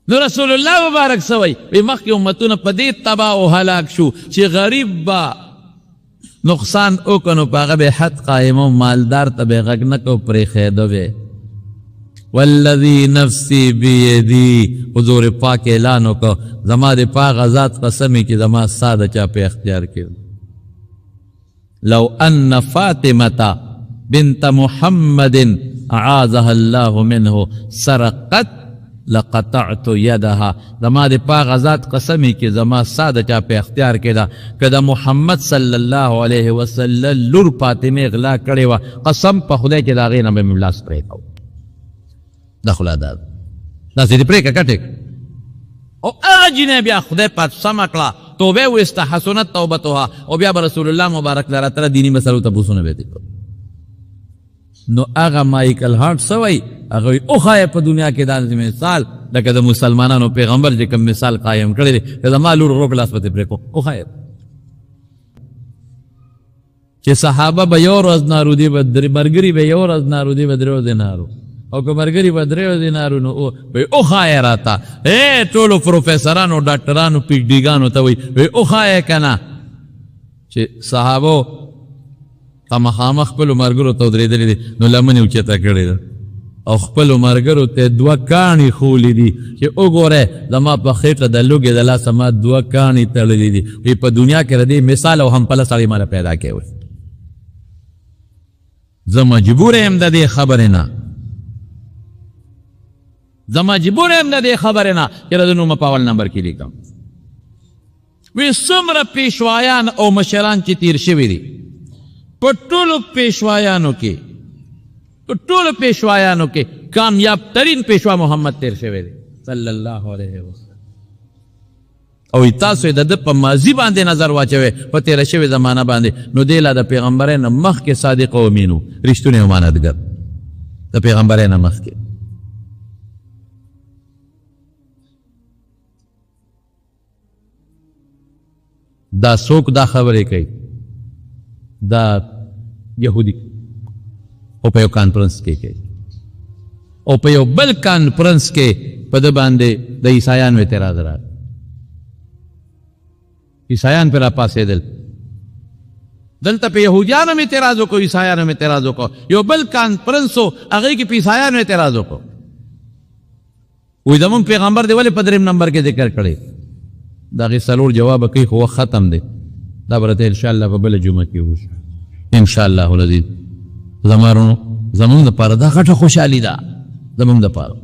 نو رسول الله مبارک سوی وی مخی امتون پا دی تبا و حلاک شو چی غریب با نقصان اوکنو پا غب حد قائمو مالدار تبی غگنکو پری خیدو بے والذی نفسی بیدی حضور پاک اعلانو کو زما دی پاک ذات قسمی کی زما سادہ چا پہ اختیار کیو لو ان فاطمتا بنت محمد اعاذها اللہ منه سرقت لقطعت يدها زما د پاغ ذات قسمی کې زما ساده چا په اختیار کې ده که د محمد صلی الله علیه وسلم لور فاطمه غلا کړې وه قسم په خدای چې د هغې نه به مې لاس پرې کوو دا خو لا ده داسې دې پرېږه کټې او هغه جینۍ بیا خدای پاک سمه کړه توبه ویسته حسنت توبتها او بیا به رسول الله مبارک لره تله دیني مسلو تپوسونه به یې کوو نو هغه مایکل هارټ سوی هغه اوخایه په دنیا کې داسې مثال لکه د مسلمانانو پیغمبر چې کوم مثال قایم کړی دی که زما لور روک لاس پتې پرې کو اوخایه چې صحابه به یو ورځ نارو دي به ملګري به یو ورځ نارو دي به درې ورځې نارو او که ملګري به درې ورځې نارو نو وایي اوخایه راته ټولو پروفیسرانو ډاکټرانو پي ایچ ډي ګانو ته وایي اوخایه که نه چې صحابو خامخامه خپلو ملګرو ته ودرېدلي دي نو لمنې اوچته کړې ده او خپلو ملګرو ته دوه کاڼي ښولي دي چې وګورئ زما په خېټه د لوږې د لاسه ما دوه کاڼي تړلي دي وایي په دنیا کې د دې مثال او همپله سړی ماله پیدا کوي زه مجبور یم د دې خبرې نه زه مجبور یم د دې خبرې نه چې د نومه په اول نمبر کې لیکم وی څومره پیشوایان او مشران چې تیر شوي دي په ټولو پیشوایانو کې کامیاب ترین پیشوا محمد تیر شوی دی صلی الله علیه وسلم او تاسو د ده په ماضي باندې نظر واچوئ په تیره شوې زمانه باندې نو دی لا د پیغمبرۍ نه مخکې صادق او امین و رښتونی او امانتګر د پیغمبرۍ نه مخکې دا څوک دا خبرې کوي؟ دا یهودي او په یو کانفرنس کې کوي او په یو بل کانفرنس کې په ده باندې د عیسایانو اعتراض راغی. عیسایان پې راپاڅېدل. دلته په یهودیانو هم اعتراض وکړو، عیسایانو هم اعتراض وکړو. یو بل کانفرنس و هغې کې په عیسایانو اعتراض وکړو. وایي زمونږ پیغمبر دی ولې په 3 نمبر کې ذکر کړی؟ د هغې 4 جواب کوي خو وخت ختم دی. دا به راته انشاءالله په بله جمعه کې وشي انشاءالله العزیز. زمونږ دپاره دا غټه خوشحالي ده زمونږ دپاره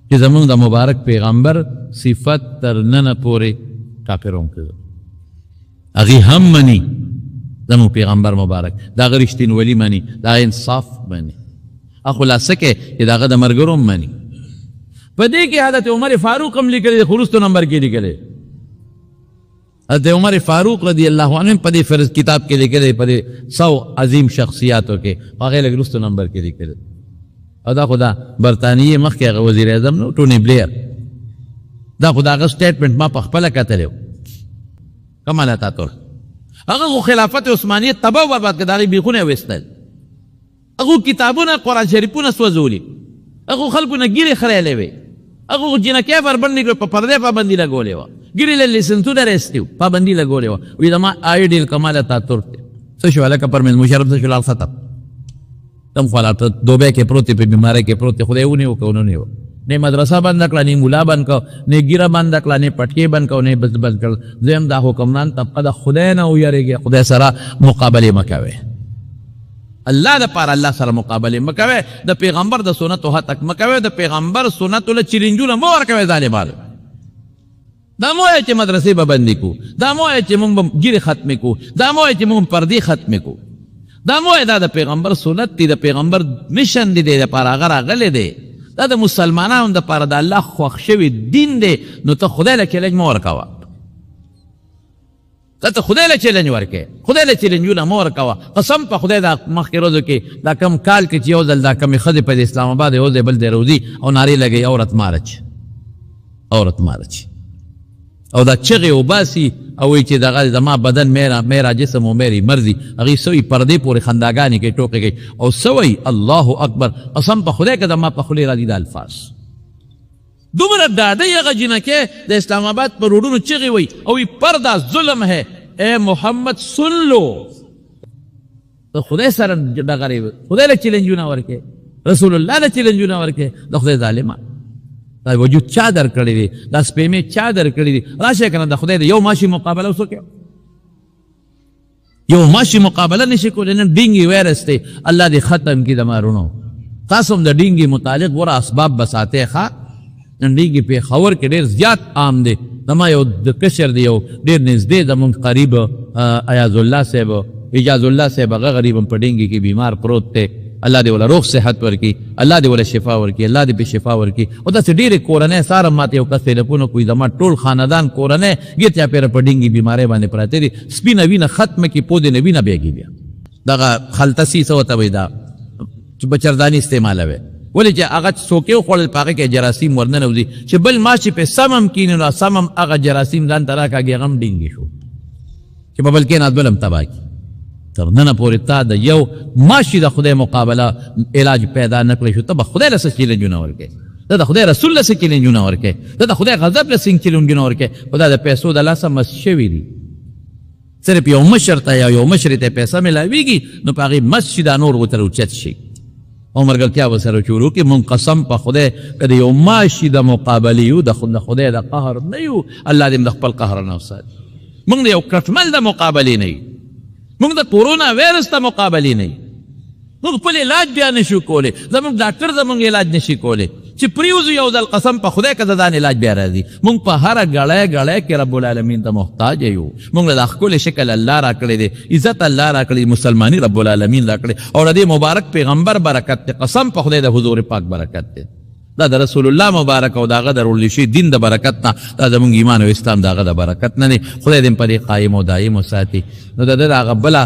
چې زمونږ د مبارک پیغمبر صفت تر ننه پورې کافرون کړه. هغې هم مني زمونږ پیغمبر مبارک، د هغه رښتینولي مني، د هغه انصاف مني، هغه خلاصه کې چې د هغه د ملګرو هم مني. په دې کې حضرت عمر فاروق هم لیکلی دی، خو وروستو نمبر کې لیکلی. حضرت عمر فاروق رضی الله عنه په دې فرض کتاب کې لیکلی، په دې 100 عظیم شخصیاتو کې هغې لږ وروستو نمبر کې لیکلی. او دا خو دا برطانیې مخکې هغه وزیر اعظم نو ټوني بلیر، دا خو د هغه سټیټمنټ ما په خپله کتلی و. کمال اتاتورک هغه خو خلافت عثمانیه تباه و برباد کړه، د هغې بیخونه یې ویستل. هغو کتابونه قرآن شریفونه سوځولي، هغو خلکو نه ګیرې خریلې وې، هغو جنکۍ بربنډې کړې، په پردې پابندي لګولې وه، ګیرې له لیسنسونه رایستې وو، پابندي لګولې وه. وایي زما آیډیل کمال اتاتورک دی. څه شو هلکه پرویز مشرف څه شو لال ختم تم خو هلته دوبۍ کې پروت دی، په بیمارۍ کې پروت دی. خدای ونیو که ونیو، نه مدرسه بند کړه، نه مولا بند کړه، نه ګیره بند کړه، نه پټکې بند کړه، نه بند کړه. دویم دا حکمران طبقه د خدای نه ویریږي، خدای سره مقابلې مه کوئ. الله دپاره الله سره مقابلې مه کوئ. د پیغمبر د سنتو هتک مه کوئ. د پیغمبر سنتو له چیلنجونه مه ورکوئ ظالمانو. دا مه وایئ چې مدرسې به بندې کړو، دا مه وایئ چې مونږ به ګیرې ختمې کړو، دا مه وایئ چې مونږ پردې ختمې کړو، دا مه وایئ دا د پیغمبر سنت دی، د پیغمبر مشن دی، د دپاره هغه راغلی دی. دا د مسلمانانو دپاره د الله خوښ شوي دین دی. نو ته خدای له چیلنج مه ورکوه، ته خدای له چیلنج ورکوې، خدای له چیلنجونه مه ورکوه. قسم په خدای دا مخکې ورځو کې دا کم کال کې چې یو ځل دا کمې ښځې په اسلام آباد یو ځای بل ځای روځي او نارې لګوي عورت مارچ عورت مارچ، او دا چغې وباسي او وایي چې دغه زما بدن میرا جسم و میری مرضی. هغې څه وایي پردې پورې خنداګانې کوي، ټوکې کوي او څه وایي الله اکبر. قسم په خدای که زما په خولې راځي دا الفاظ. دومره ډاډۍ هغه جنکۍ د اسلام آباد په روډونو چغې وایي او وایي پردا ظلم ہے اے محمد سن لو. د خدای سره ډغرې، خدای له چیلنجونه ورکې، رسول الله له چیلنجونه ورکې. د خدای ظالمان دا وجود چا در کړی دی، دا سپېمې چا در کړی دی؟ راشه که نه د خدای د یو ماشي مقابله وسوکې، یو ماشي مقابله نشي کولی. نن ډینګي وایرس دی، الله دې ختم کړي د مارونو. تاسو هم د ډینګي متعلق ګوره اسباب بساتئ ښه. نن ډینګي پېښور کې ډېر زیات عام دی. زما یو د کشر دی، یو ډېر نږدې زمونږ قریب ایاز الله صاحب، اجاز الله صاحب، هغه غریب هم په ډینګي کې بیمار پروت دی. الله دې ولا روغ صحت ورکړي، الله دې ولا شفا ورکړي، الله دې په شفا ورکړي. او داسې ډېرې کورنۍ ساره ماته یو کس ټېلیفون کوي، زما ټول خاندان کورنۍ ګیر چاپېره په ډینګي بیمارۍ باندې پراته دي. سپینه وینه ختمه کړي، پودې نه وینه بهېږي. بیا دغه خلطسي څه ورته وایي، دا چې بچرداني استعمالوي. ولې چې هغه څوکې وخوړل په هغه کې جراثیم ورننوځي، چې بل ماشي پې سم هم کښېني نو سم هم هغه جراثیم ځان ته راکاږي، هغه هم ډینګي شو چې په بل کښېناست بل هم تباه کړي. تر ننه پورې تا د یو ماشي د خدای مقابله علاج پیدا نه کړی شو. ته به خدای له څه چیلنجونه ورکوې، ته د خدای رسول له څه چیلنجونه ورکوې، ته د خدای غضب له څه چیلنجونه ورکوې. خو دا د پیسو د لاسه مس شوي دي. صرف یو مشر ته یا یو مشرې ته پیسه میلاویږي نو په هغې مس شي، دا نور ورته اوچت شي او ملګرتیا ورسره شروع کړي. مونږ قسم په خدای که د یو ماشي د مقابلې یو، د خدای د قهر نه یو. الله دې د خپل قهر نه وساتي. مونږ د یو کټمل د مقابلې نه یو، مونږ د کورونا وایرس ته مقابلې نه یو. مونږ خپل علاج بیا نشو کولی، زمونږ ډاکټر زمونږ علاج نشي کولی. چې پریوزو یو ځل قسم په خدای که د ځان علاج بیا راځي. مونږ په هره ګړی کې رب العالمین ته محتاج یو. مونږ له دا ښکلی شکل الله را کړی دی، عزت الله را کړی، مسلماني رب العالمین را کړی، او د دې مبارک پیغمبر برکت دی. قسم په خدای د حضور پاک برکت دی. دا د رسول الله مبارک او داغه درول شي دین د برکت نه، دا زمونږ ایمان او اسلام داغه د برکت نه دی. خدای دې په دې قایم او دایم وساتي. نو د دغه بله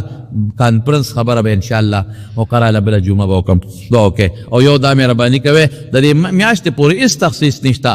کانفرنس خبره به انشاءالله وقراله بله جمعه به وکړم. دعا وکړئ او یو دا مهرباني کوئ، د دې میاشتې پورې هېڅ تخصیص نشته.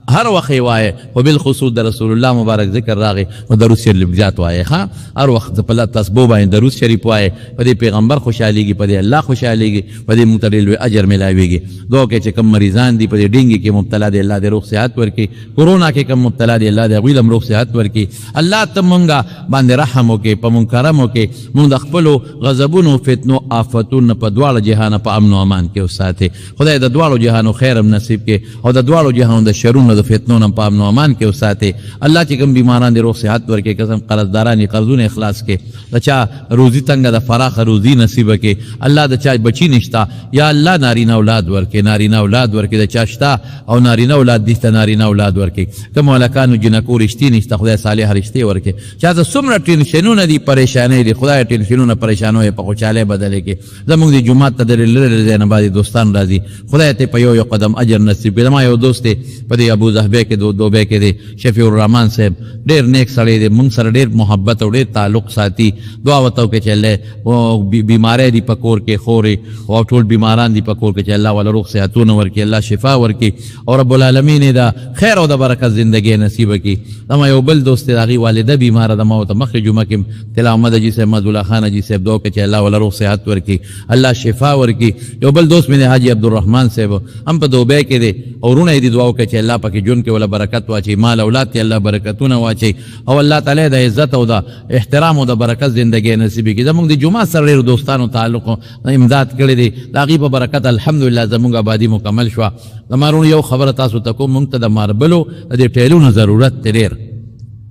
هر وخت وای او بالخصوص د رسول الله مبارک ذکر راغی او درود شریف زیات وای ها هر وخت په الله تسبیح باندې درود شریف وای په دې پیغمبر خوشاليږي په دې الله خوشاليږي په دې مترل اجر ملاويږي دوه کې چې کم مریضان دي په دې ډینګي کې مبتلا دي الله دې روغ صحت ورکړي کورونا کې کم مبتلا دي الله دې غویلم روغ صحت ورکړي الله ته مونږه باندې رحم وکړي په مونږ کرم وکړي مونږ د خپل غضبونو فتنو آفتونو په دواړو جهان په امن او امان کې وساتي خدای د دواړو جهانو خیرم نصیب کې او د دواړو جهانو د شرونو د فتنو نه په امن او امان کې وساتي الله چې کوم بیماران دي روغ صحت ورکړي قسم قرضداران قرضونه اخلاص کې د چا روزي تنګه د فراخ روزي نصیب کې الله د چا بچی نشتا یا الله نارینه اولاد ورکړي نارینه اولاد ورکړي د چا شتا او نارینه اولاد دي ته نارینه اولاد ورکړي کوم ولکانو جنکو رښتې نشته خدای صالح رښتې ورکړي چا د څومره ټینشنونه دي پریشانې دي خدای ټینشنونه پریشانوي په خوشاله بدل کې زموږ د جمعه ته د لری نه باندې دوستان راځي خدای ته په یو قدم اجر نصیب کړي ما یو دوست په دې ابو زهبه کې دوبه کې دی شفیع الرحمن صاحب ډېر نیک سړی دی مونږ سره ډېر محبت او ډېر تعلق ساتي دعا وتاو کې چې الله او بیماری دی په کور کې خوري او ټول بیماران دی په کور کې چې الله ولا روغ صحتونه ورکړي الله شفا ورکړي او رب العالمین دا خیر او د برکت زندگی نصیب کړي اما یو بل دوست هغه والده بیمار ده موت مخ جمعه کې تلا احمد جی صاحب محمد الله خان جی صاحب دعا کې چې الله ولا روغ صحت ورکړي الله شفا ورکړي یو بل دوست مې حاجی عبدالرحمن صاحب هم په دوبه کې دی او رونه دی دعا وکړي چې الله پاک جون کې ولا برکت واچي مال اولاد کې الله برکتونه واچي او الله تعالی د عزت او د احترام او د برکت زندگی نصیب کړي زموږ د جمعه سره دوستانو تعلق امداد کړی دی لاغي په برکت الحمدلله زموږ آبادی مکمل شو زمارون یو خبره تاسو ته کوم مونږ ته د ماربلو د ټیلونو ضرورت ډېر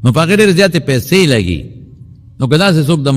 نو په ډېر زیاتې پیسې لګي نو کدا چې څوک د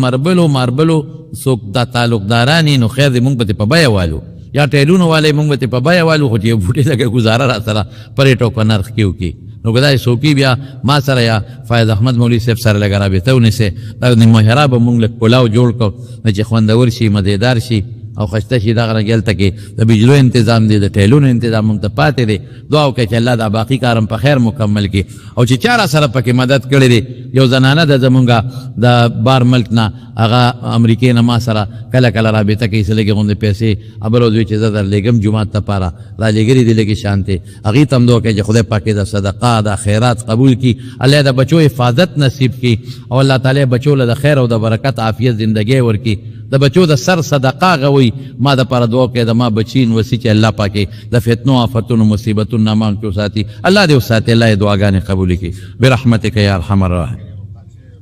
ماربلو څوک د تعلقدارانی نو خیر دې مونږ په بیا والو یا ټیلونو والے مونږ په بیا والو خو یو بوټي لګه گزاره را سره پرېټو په نرخ کېو کی نو کدا سوکی بیا ما سره یا فایض احمد مولوی صاحب سره لګا رابطه ونیسه د محراب مونږ له کلاو جوړ کو چې خوندور شي مزیدار شي او خسته شي دا غلطه کې د بجلو تنظیم دی د ټیلونو تنظیم مونږ ته پاتې دی دعا وکړه چې الله دا باقی کارم په خیر مکمل کړي او چې چاره سره پکې مدد کړي دی یو زنانه د زمونږه د بار ملک نه هغه امریکای نه ما سره کله کله رابطه کوي سلګي غونډې پیسې ابلو دوی چې زړه لګم جمعه ته پاره را لګري دی لګي شانته هغه تم دوه کې خدای پاک د صدقه د خیرات قبول کړي الله د بچو حفاظت نصیب کړي او الله تعالی بچو له خیر او د برکت عافیت زندگی ورکړي د بچو د سر صدقه غوي ما د پر دعا کې د ما بچین وسی چې الله پاکي د فتنو آفتونو مصیبتونو نه مان کو ساتي الله دې وساتي الله دعاګانې قبول کړي برحمتک یا ارحم الراحمین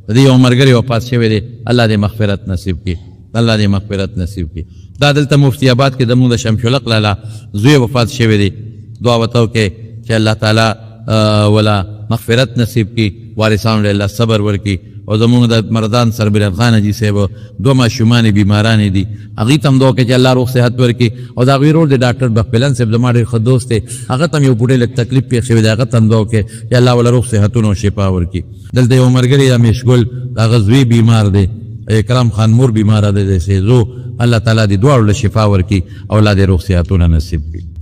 دې عمرګری وفات شوی دی الله دې مغفرت نصیب کړي الله دې مغفرت نصیب کړي دا دلته مفتی آباد کې د موږ د شمشلق لاله زوی وفات شوی دی دعا وتاو کې چې الله تعالی ولا مغفرت نصیب کړي وارثان له صبر ورکړي او زمونږ د مردان سربلند خان جی صاحب دوه ماشومان بیماران دي هغه تم دوه کې چې الله روغ صحت ورکړي او دا غیر ور د ډاکټر بخپلن صاحب زما ډېر ښه دوست دی هغه تم یو بوډۍ لږ تکلیف پیښ شوی دی هغه تم دوه کې چې الله ولا روغ صحتونو او شفا ورکړي دلته یو مرګري د مشغول هغه زوی بیمار دی اکرام خان مور بیمار دی سیزو الله تعالی دې دواړو له شفا ورکړي او الله دې روغ صحتونه نصیب کړي